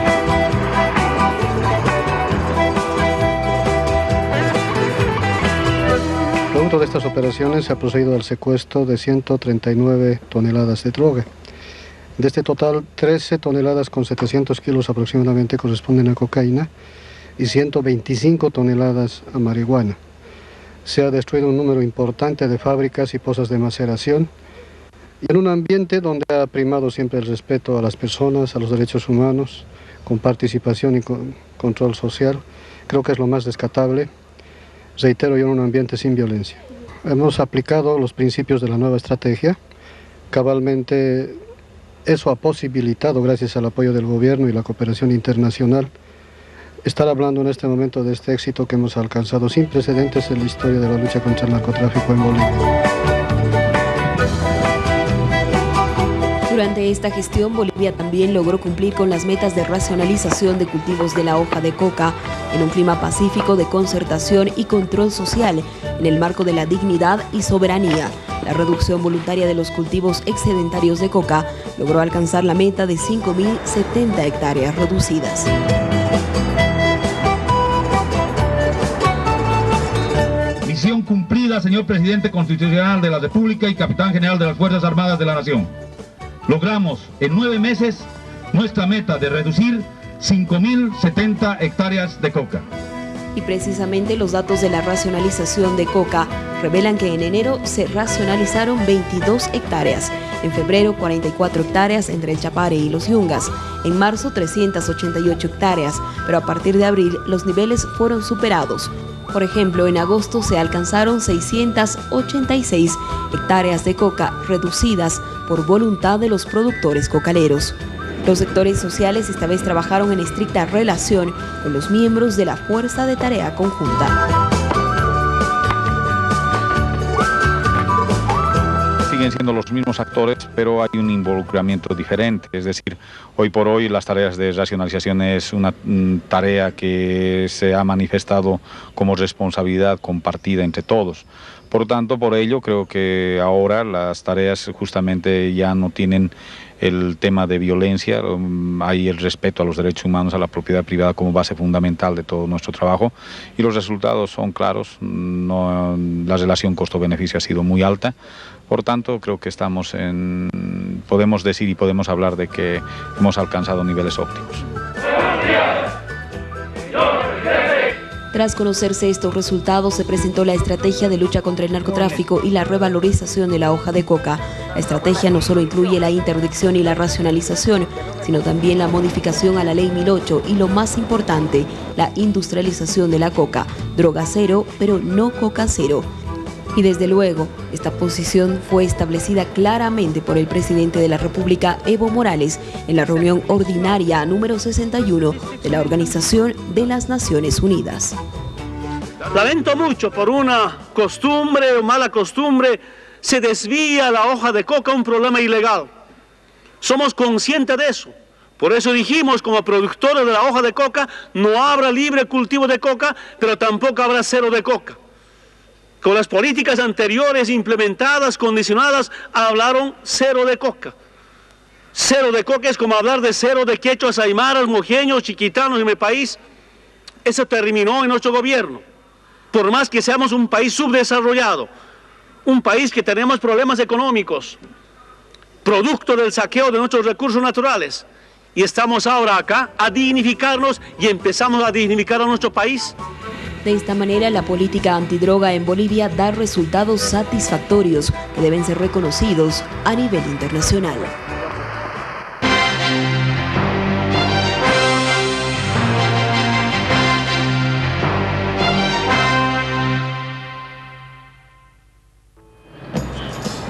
Producto de estas operaciones se ha procedido al secuestro de 139 toneladas de droga. De este total, 13 toneladas con 700 kilos aproximadamente corresponden a cocaína y 125 toneladas a marihuana. Se ha destruido un número importante de fábricas y pozas de maceración, y en un ambiente donde ha primado siempre el respeto a las personas, a los derechos humanos, con participación y control social. Creo que es lo más rescatable. Reitero, yo, en un ambiente sin violencia. Hemos aplicado los principios de la nueva estrategia. Cabalmente eso ha posibilitado, gracias al apoyo del gobierno y la cooperación internacional, estar hablando en este momento de este éxito que hemos alcanzado sin precedentes en la historia de la lucha contra el narcotráfico en Bolivia. Durante esta gestión, Bolivia también logró cumplir con las metas de racionalización de cultivos de la hoja de coca en un clima pacífico de concertación y control social en el marco de la dignidad y soberanía. La reducción voluntaria de los cultivos excedentarios de coca logró alcanzar la meta de 5.070 hectáreas reducidas. Misión cumplida, señor Presidente Constitucional de la República y Capitán General de las Fuerzas Armadas de la Nación. Logramos en 9 meses nuestra meta de reducir 5.070 hectáreas de coca. Y precisamente los datos de la racionalización de coca revelan que en enero se racionalizaron 22 hectáreas, en febrero 44 hectáreas entre el Chapare y los Yungas, en marzo 388 hectáreas, pero a partir de abril los niveles fueron superados. Por ejemplo, en agosto se alcanzaron 686 hectáreas de coca reducidas por voluntad de los productores cocaleros. Los sectores sociales esta vez trabajaron en estricta relación con los miembros de la Fuerza de Tarea Conjunta. Siguen siendo los mismos actores, pero hay un involucramiento diferente. Es decir, hoy por hoy las tareas de racionalización es una tarea que se ha manifestado como responsabilidad compartida entre todos. Por tanto, por ello creo que ahora las tareas justamente ya no tienen el tema de violencia, hay el respeto a los derechos humanos, a la propiedad privada como base fundamental de todo nuestro trabajo y los resultados son claros. La relación costo-beneficio ha sido muy alta, por tanto creo que podemos decir y podemos hablar de que hemos alcanzado niveles óptimos. Tras conocerse estos resultados, se presentó la estrategia de lucha contra el narcotráfico y la revalorización de la hoja de coca. La estrategia no solo incluye la interdicción y la racionalización, sino también la modificación a la Ley 1008 y, lo más importante, la industrialización de la coca. Droga cero, pero no coca cero. Y desde luego, esta posición fue establecida claramente por el presidente de la República, Evo Morales, en la reunión ordinaria número 61 de la Organización de las Naciones Unidas. Lamento mucho, por una costumbre o mala costumbre, se desvía la hoja de coca, un problema ilegal. Somos conscientes de eso. Por eso dijimos, como productores de la hoja de coca, no habrá libre cultivo de coca, pero tampoco habrá cero de coca. Con las políticas anteriores implementadas, condicionadas, hablaron cero de coca. Cero de coca es como hablar de cero de quechuas, aymaras, mojeños, chiquitanos en mi país. Eso terminó en nuestro gobierno. Por más que seamos un país subdesarrollado, un país que tenemos problemas económicos, producto del saqueo de nuestros recursos naturales, y estamos ahora acá a dignificarnos y empezamos a dignificar a nuestro país. De esta manera, la política antidroga en Bolivia da resultados satisfactorios que deben ser reconocidos a nivel internacional.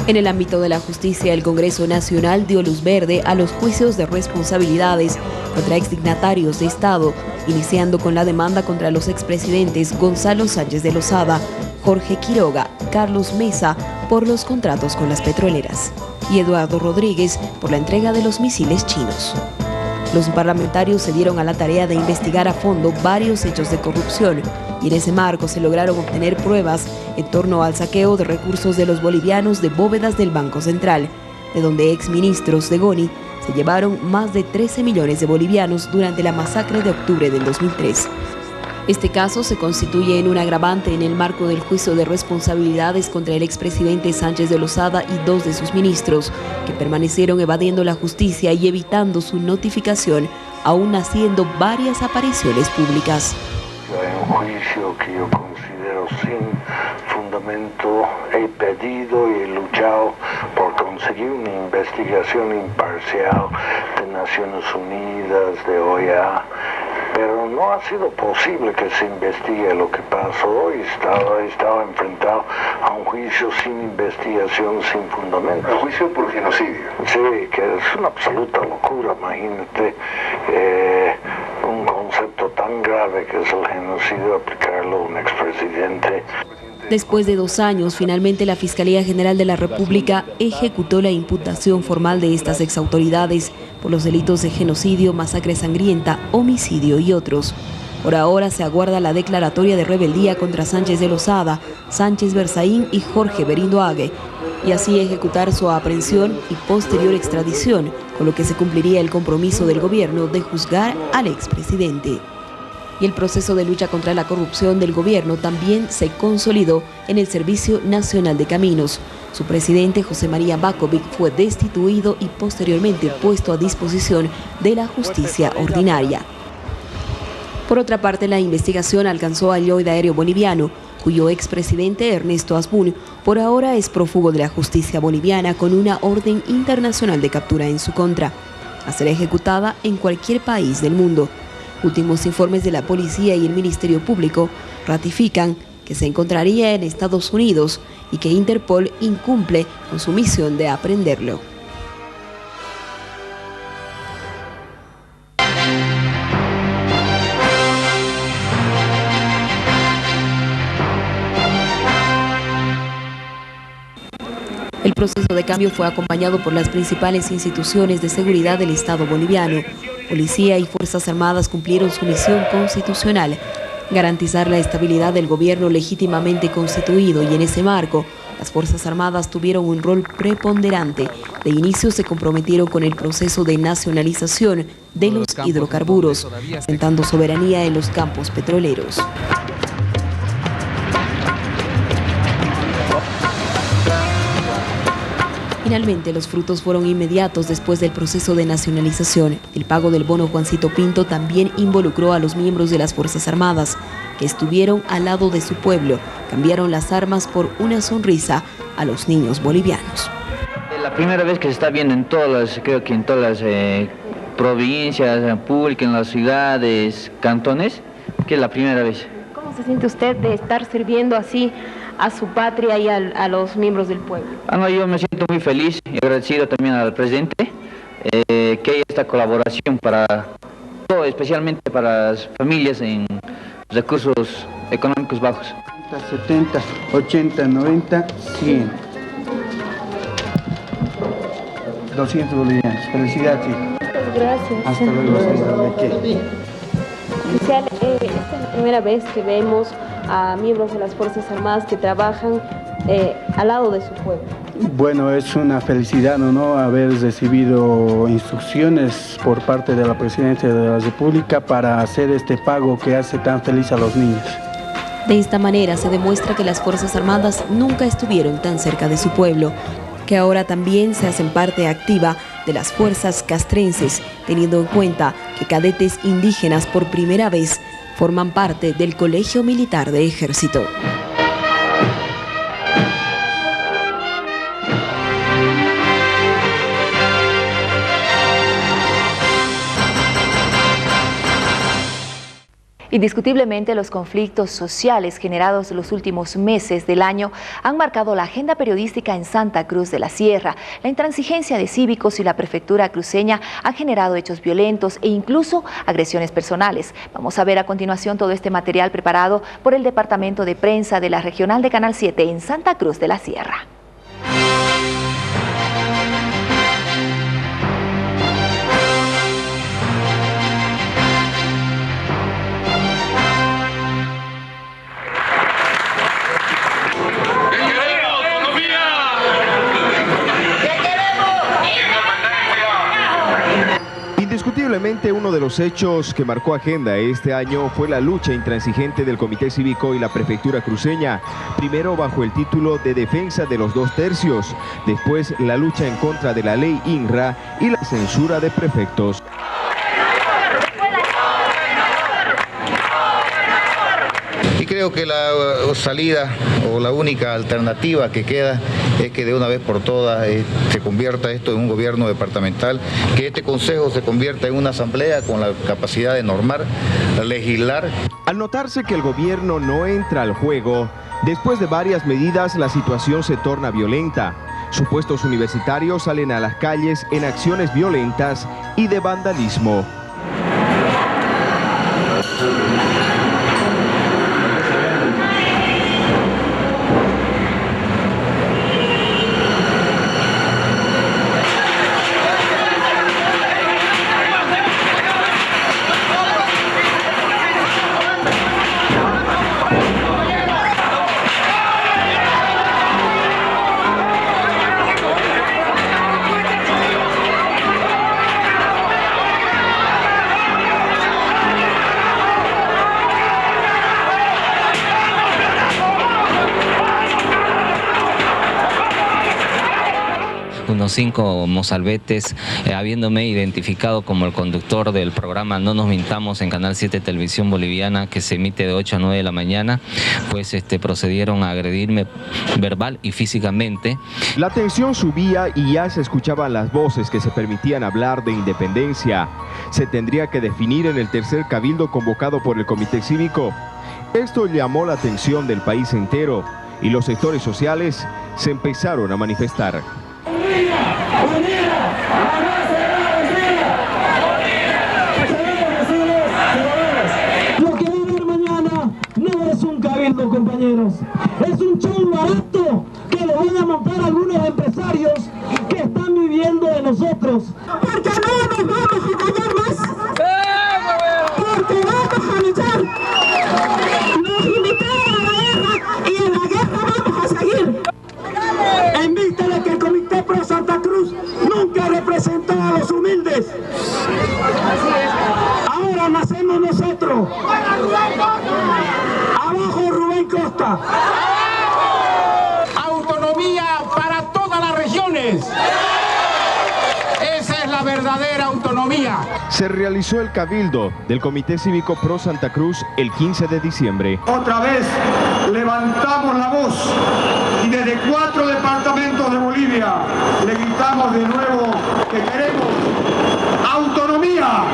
En el ámbito de la justicia, el Congreso Nacional dio luz verde a los juicios de responsabilidades contra exdignatarios de Estado, iniciando con la demanda contra los expresidentes Gonzalo Sánchez de Lozada, Jorge Quiroga, Carlos Mesa por los contratos con las petroleras y Eduardo Rodríguez por la entrega de los misiles chinos. Los parlamentarios se dieron a la tarea de investigar a fondo varios hechos de corrupción y en ese marco se lograron obtener pruebas en torno al saqueo de recursos de los bolivianos de bóvedas del Banco Central, de donde exministros de Goni se llevaron más de 13 millones de bolivianos durante la masacre de octubre del 2003. Este caso se constituye en un agravante en el marco del juicio de responsabilidades contra el expresidente Sánchez de Lozada y 2 de sus ministros, que permanecieron evadiendo la justicia y evitando su notificación, aún haciendo varias apariciones públicas. Hay un juicio que yo considero sin fundamento. He pedido y he luchado por conseguir una investigación imparcial de Naciones Unidas, de OEA, pero no ha sido posible que se investigue lo que pasó y estaba enfrentado a un juicio sin investigación, sin fundamento. ¿Un juicio por genocidio? Sí, que es una absoluta locura, imagínate un concepto tan grave que es el genocidio, aplicarlo a un expresidente. Después de 2 años, finalmente la Fiscalía General de la República ejecutó la imputación formal de estas exautoridades por los delitos de genocidio, masacre sangrienta, homicidio y otros. Por ahora se aguarda la declaratoria de rebeldía contra Sánchez de Lozada, Sánchez Berzaín y Jorge Berindo Ague, y así ejecutar su aprehensión y posterior extradición, con lo que se cumpliría el compromiso del gobierno de juzgar al expresidente. Y el proceso de lucha contra la corrupción del gobierno también se consolidó en el Servicio Nacional de Caminos. Su presidente, José María Bakovic, fue destituido y posteriormente puesto a disposición de la justicia ordinaria. Por otra parte, la investigación alcanzó al Lloyd Aéreo Boliviano, cuyo expresidente Ernesto Asbun por ahora es prófugo de la justicia boliviana con una orden internacional de captura en su contra, a ser ejecutada en cualquier país del mundo. Últimos informes de la policía y el Ministerio Público ratifican que se encontraría en Estados Unidos y que Interpol incumple con su misión de aprenderlo. El proceso de cambio fue acompañado por las principales instituciones de seguridad del Estado boliviano. Policía y Fuerzas Armadas cumplieron su misión constitucional, garantizar la estabilidad del gobierno legítimamente constituido, y en ese marco, las Fuerzas Armadas tuvieron un rol preponderante. De inicio se comprometieron con el proceso de nacionalización de los hidrocarburos, sentando soberanía en los campos petroleros. Finalmente, los frutos fueron inmediatos después del proceso de nacionalización. El pago del bono Juancito Pinto también involucró a los miembros de las Fuerzas Armadas, que estuvieron al lado de su pueblo, cambiaron las armas por una sonrisa a los niños bolivianos. La primera vez que se está viendo en todas las, creo que en todas las provincias públicas, en las ciudades, cantones, que es la primera vez. ¿Cómo se siente usted de estar sirviendo así a su patria y a los miembros del pueblo? No, yo me siento muy feliz y agradecido también al presidente que haya esta colaboración para todo, especialmente para las familias en recursos económicos bajos. 70, 80, 90, 100. 200 bolivianos. Felicidades. Muchas gracias. Hasta luego, señor. ¿De qué? Oficial, esta es la primera vez que vemos a miembros de las Fuerzas Armadas que trabajan al lado de su pueblo. Bueno, es una felicidad, ¿no?, haber recibido instrucciones por parte de la Presidencia de la República para hacer este pago que hace tan feliz a los niños. De esta manera se demuestra que las Fuerzas Armadas nunca estuvieron tan cerca de su pueblo, que ahora también se hacen parte activa de las fuerzas castrenses, teniendo en cuenta que cadetes indígenas por primera vez forman parte del Colegio Militar de Ejército. Indiscutiblemente, los conflictos sociales generados en los últimos meses del año han marcado la agenda periodística en Santa Cruz de la Sierra. La intransigencia de cívicos y la prefectura cruceña han generado hechos violentos e incluso agresiones personales. Vamos a ver a continuación todo este material preparado por el Departamento de Prensa de la Regional de Canal 7 en Santa Cruz de la Sierra. Indiscutiblemente, uno de los hechos que marcó agenda este año fue la lucha intransigente del Comité Cívico y la Prefectura Cruceña, primero bajo el título de defensa de los 2/3, después la lucha en contra de la ley INRA y la censura de prefectos. Y creo que la salida o la única alternativa que queda es que de una vez por todas se convierta esto en un gobierno departamental, que este consejo se convierta en una asamblea con la capacidad de normar, legislar. Al notarse que el gobierno no entra al juego, después de varias medidas la situación se torna violenta. Supuestos universitarios salen a las calles en acciones violentas y de vandalismo. unos 5 mozalbetes, habiéndome identificado como el conductor del programa No Nos Mintamos en Canal 7 Televisión Boliviana, que se emite de 8 a 9 de la mañana, pues procedieron a agredirme verbal y físicamente. La tensión subía y ya se escuchaban las voces que se permitían hablar de independencia. Se tendría que definir en el tercer cabildo convocado por el Comité Cívico. Esto llamó la atención del país entero y los sectores sociales se empezaron a manifestar. Lo que va a haber mañana no es un cabildo, compañeros. Es un show barato que le van a montar algunos empresarios que están viviendo de nosotros. Porque no nos vamos a callar más. Porque vamos a luchar. Nos invitaron a la guerra y en la guerra vamos a seguir. En vista de que el Comité Pro Santa Cruz nunca representó a los humildes. Ahora nacemos nosotros. Abajo Rubén Costa. Autonomía para todas las regiones. Esa es la verdadera autonomía. Se realizó el cabildo del Comité Cívico Pro Santa Cruz el 15 de diciembre. Otra vez levantamos la voz y desde 4 departamentos de Bolivia le gritamos de nuevo que queremos autonomía,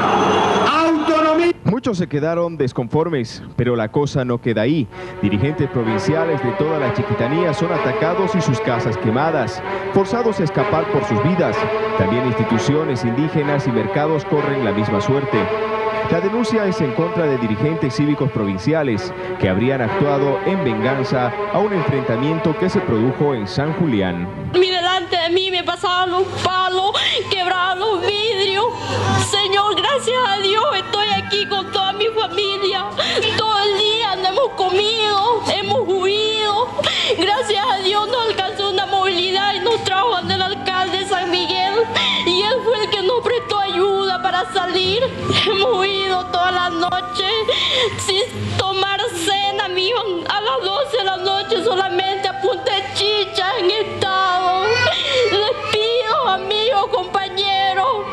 autonomía. Muchos se quedaron desconformes, pero la cosa no queda ahí. Dirigentes provinciales de toda la Chiquitanía son atacados y sus casas quemadas, forzados a escapar por sus vidas. También instituciones indígenas y mercados corren la misma suerte. La denuncia es en contra de dirigentes cívicos provinciales que habrían actuado en venganza a un enfrentamiento que se produjo en San Julián. Delante de mí me pasaban los palos, quebraban los vidrios. Señor, gracias a Dios estoy aquí con toda mi familia. Todo el día no hemos comido, hemos huido. Gracias a Dios nos alcanzó una movilidad y nos trajo ante el alcalde de San Miguel. Y él fue el que nos prestó ayuda para salir. Hemos huido toda la noche sin tomar cena, mijo. A las 12 de la noche solamente a punta de chicha en estado. Les pido, amigos, compañeros,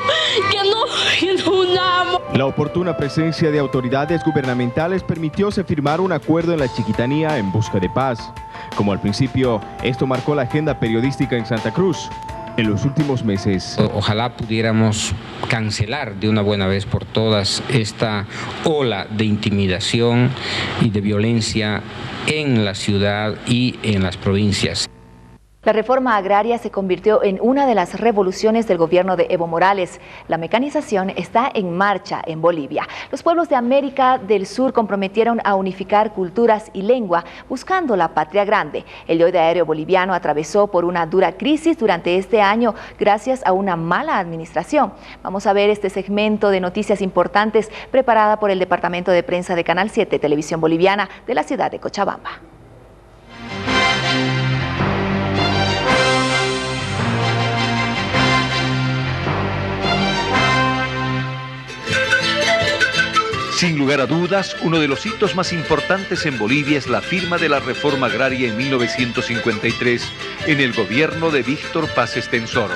que nos unamos. La oportuna presencia de autoridades gubernamentales permitió se firmar un acuerdo en la Chiquitanía en busca de paz. Como al principio, esto marcó la agenda periodística en Santa Cruz. En los últimos meses. Ojalá pudiéramos cancelar de una buena vez por todas esta ola de intimidación y de violencia en la ciudad y en las provincias. La reforma agraria se convirtió en una de las revoluciones del gobierno de Evo Morales. La mecanización está en marcha en Bolivia. Los pueblos de América del Sur comprometieron a unificar culturas y lengua buscando la patria grande. El yoide aéreo boliviano atravesó por una dura crisis durante este año gracias a una mala administración. Vamos a ver este segmento de noticias importantes preparada por el Departamento de Prensa de Canal 7 Televisión Boliviana de la ciudad de Cochabamba. Sin lugar a dudas, uno de los hitos más importantes en Bolivia es la firma de la reforma agraria en 1953 en el gobierno de Víctor Paz Estenssoro.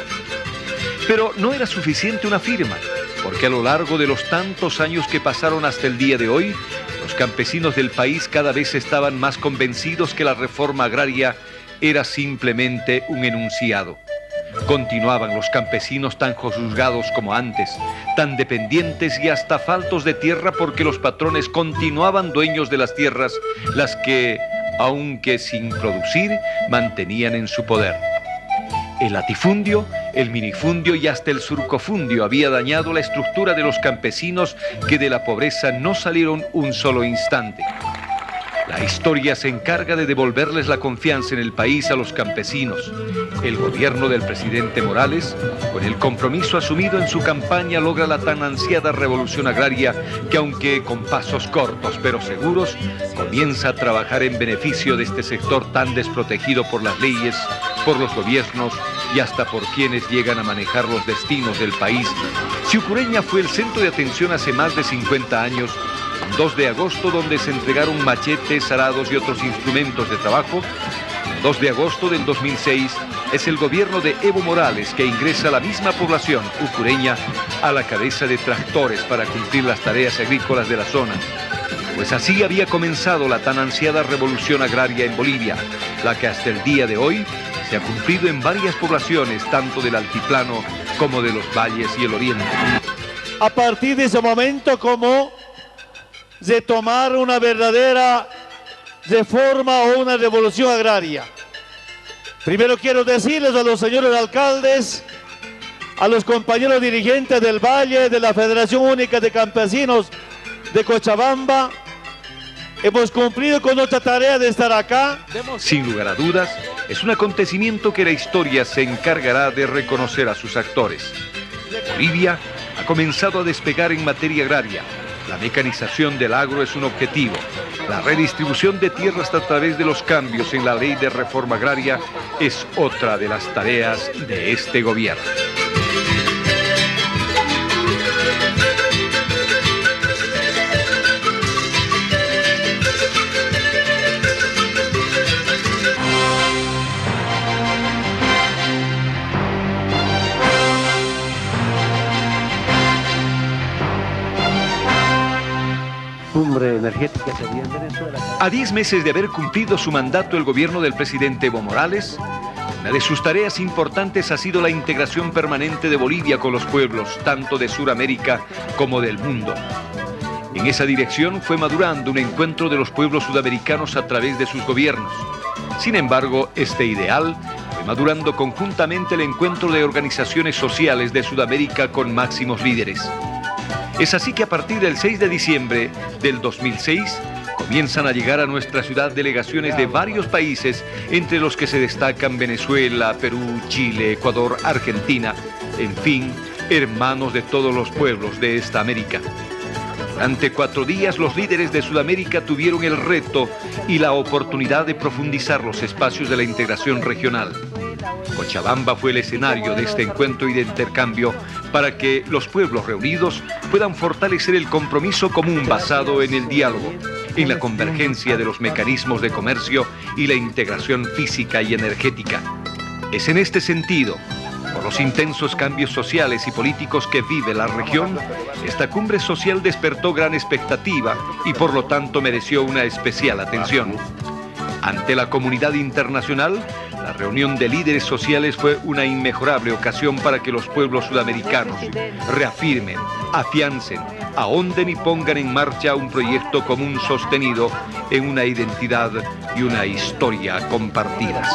Pero no era suficiente una firma, porque a lo largo de los tantos años que pasaron hasta el día de hoy, los campesinos del país cada vez estaban más convencidos que la reforma agraria era simplemente un enunciado. Continuaban los campesinos tan juzgados como antes, tan dependientes y hasta faltos de tierra porque los patrones continuaban dueños de las tierras, las que, aunque sin producir, mantenían en su poder. El latifundio, el minifundio y hasta el surcofundio había dañado la estructura de los campesinos que de la pobreza no salieron un solo instante. La historia se encarga de devolverles la confianza en el país a los campesinos. El gobierno del presidente Morales, con el compromiso asumido en su campaña, logra la tan ansiada revolución agraria que, aunque con pasos cortos pero seguros, comienza a trabajar en beneficio de este sector tan desprotegido por las leyes, por los gobiernos y hasta por quienes llegan a manejar los destinos del país. Ciucureña fue el centro de atención hace más de 50 años, 2 de agosto, donde se entregaron machetes, arados y otros instrumentos de trabajo, 2 de agosto del 2006 es el gobierno de Evo Morales que ingresa a la misma población ucureña a la cabeza de tractores para cumplir las tareas agrícolas de la zona. Pues así había comenzado la tan ansiada revolución agraria en Bolivia, la que hasta el día de hoy se ha cumplido en varias poblaciones, tanto del altiplano como de los valles y el oriente. A partir de ese momento, como de tomar una verdadera reforma o una revolución agraria. Primero quiero decirles a los señores alcaldes, a los compañeros dirigentes del Valle, de la Federación Única de Campesinos de Cochabamba, hemos cumplido con nuestra tarea de estar acá. Sin lugar a dudas, es un acontecimiento que la historia se encargará de reconocer a sus actores. Bolivia ha comenzado a despegar en materia agraria. La mecanización del agro es un objetivo. La redistribución de tierras a través de los cambios en la ley de reforma agraria es otra de las tareas de este gobierno. Energética sería en Venezuela. A 10 meses de haber cumplido su mandato el gobierno del presidente Evo Morales, una de sus tareas importantes ha sido la integración permanente de Bolivia con los pueblos, tanto de Sudamérica como del mundo. En esa dirección fue madurando un encuentro de los pueblos sudamericanos a través de sus gobiernos. Sin embargo, este ideal fue madurando conjuntamente el encuentro de organizaciones sociales de Sudamérica con máximos líderes. Es así que a partir del 6 de diciembre del 2006 comienzan a llegar a nuestra ciudad delegaciones de varios países, entre los que se destacan Venezuela, Perú, Chile, Ecuador, Argentina, en fin, hermanos de todos los pueblos de esta América. Durante 4 días los líderes de Sudamérica tuvieron el reto y la oportunidad de profundizar los espacios de la integración regional. Cochabamba fue el escenario de este encuentro y de intercambio para que los pueblos reunidos puedan fortalecer el compromiso común basado en el diálogo, en la convergencia de los mecanismos de comercio y la integración física y energética. Es en este sentido, por los intensos cambios sociales y políticos que vive la región, esta cumbre social despertó gran expectativa y por lo tanto mereció una especial atención. Ante la comunidad internacional, la reunión de líderes sociales fue una inmejorable ocasión para que los pueblos sudamericanos reafirmen, afiancen, ahonden y pongan en marcha un proyecto común sostenido en una identidad y una historia compartidas.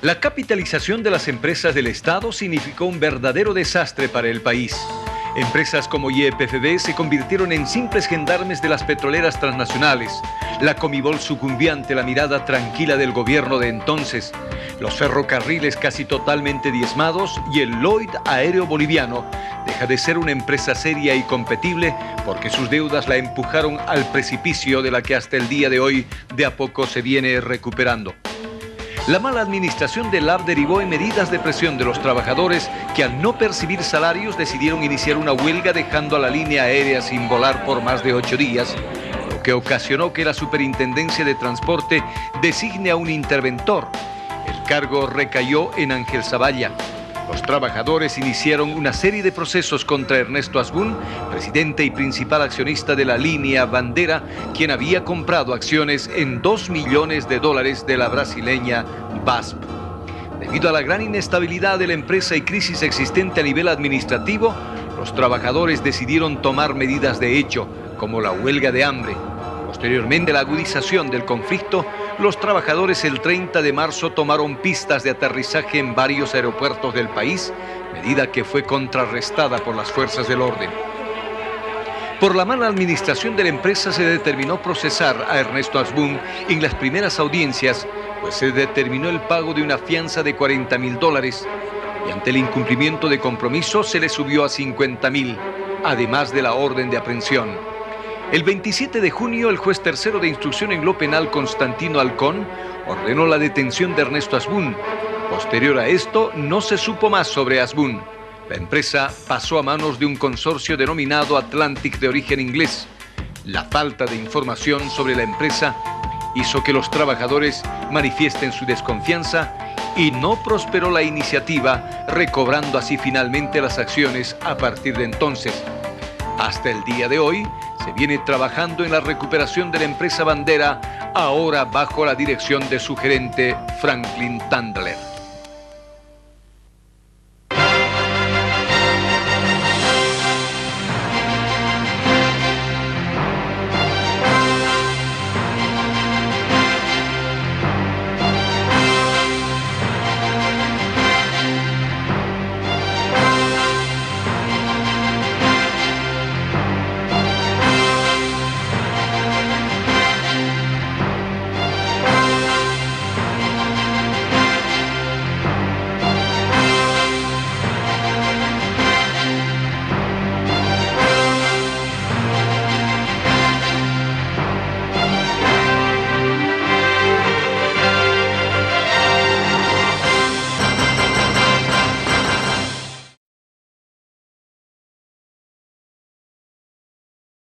La capitalización de las empresas del Estado significó un verdadero desastre para el país. Empresas como YPFB se convirtieron en simples gendarmes de las petroleras transnacionales. La Comibol sucumbió ante la mirada tranquila del gobierno de entonces. Los ferrocarriles casi totalmente diezmados y el Lloyd Aéreo Boliviano deja de ser una empresa seria y competible porque sus deudas la empujaron al precipicio de la que hasta el día de hoy de a poco se viene recuperando. La mala administración del LAB derivó en medidas de presión de los trabajadores que al no percibir salarios decidieron iniciar una huelga dejando a la línea aérea sin volar por más de 8 días, lo que ocasionó que la Superintendencia de Transporte designe a un interventor. El cargo recayó en Ángel Zavalla. Los trabajadores iniciaron una serie de procesos contra Ernesto Asbun, presidente y principal accionista de la línea Bandera, quien había comprado acciones en $2 millones de la brasileña BASP. Debido a la gran inestabilidad de la empresa y crisis existente a nivel administrativo, los trabajadores decidieron tomar medidas de hecho, como la huelga de hambre. Posteriormente a la agudización del conflicto, los trabajadores el 30 de marzo tomaron pistas de aterrizaje en varios aeropuertos del país, medida que fue contrarrestada por las fuerzas del orden. Por la mala administración de la empresa se determinó procesar a Ernesto Asbun en las primeras audiencias, pues se determinó el pago de una fianza de $40.000 y ante el incumplimiento de compromiso se le subió a $50.000, además de la orden de aprehensión. El 27 de junio, el juez tercero de instrucción en lo penal, Constantino Alcón, ordenó la detención de Ernesto Asbun. Posterior a esto, no se supo más sobre Asbun. La empresa pasó a manos de un consorcio denominado Atlantic de origen inglés. La falta de información sobre la empresa hizo que los trabajadores manifiesten su desconfianza y no prosperó la iniciativa, recobrando así finalmente las acciones a partir de entonces. Hasta el día de hoy, se viene trabajando en la recuperación de la empresa bandera, ahora bajo la dirección de su gerente Franklin Tandler.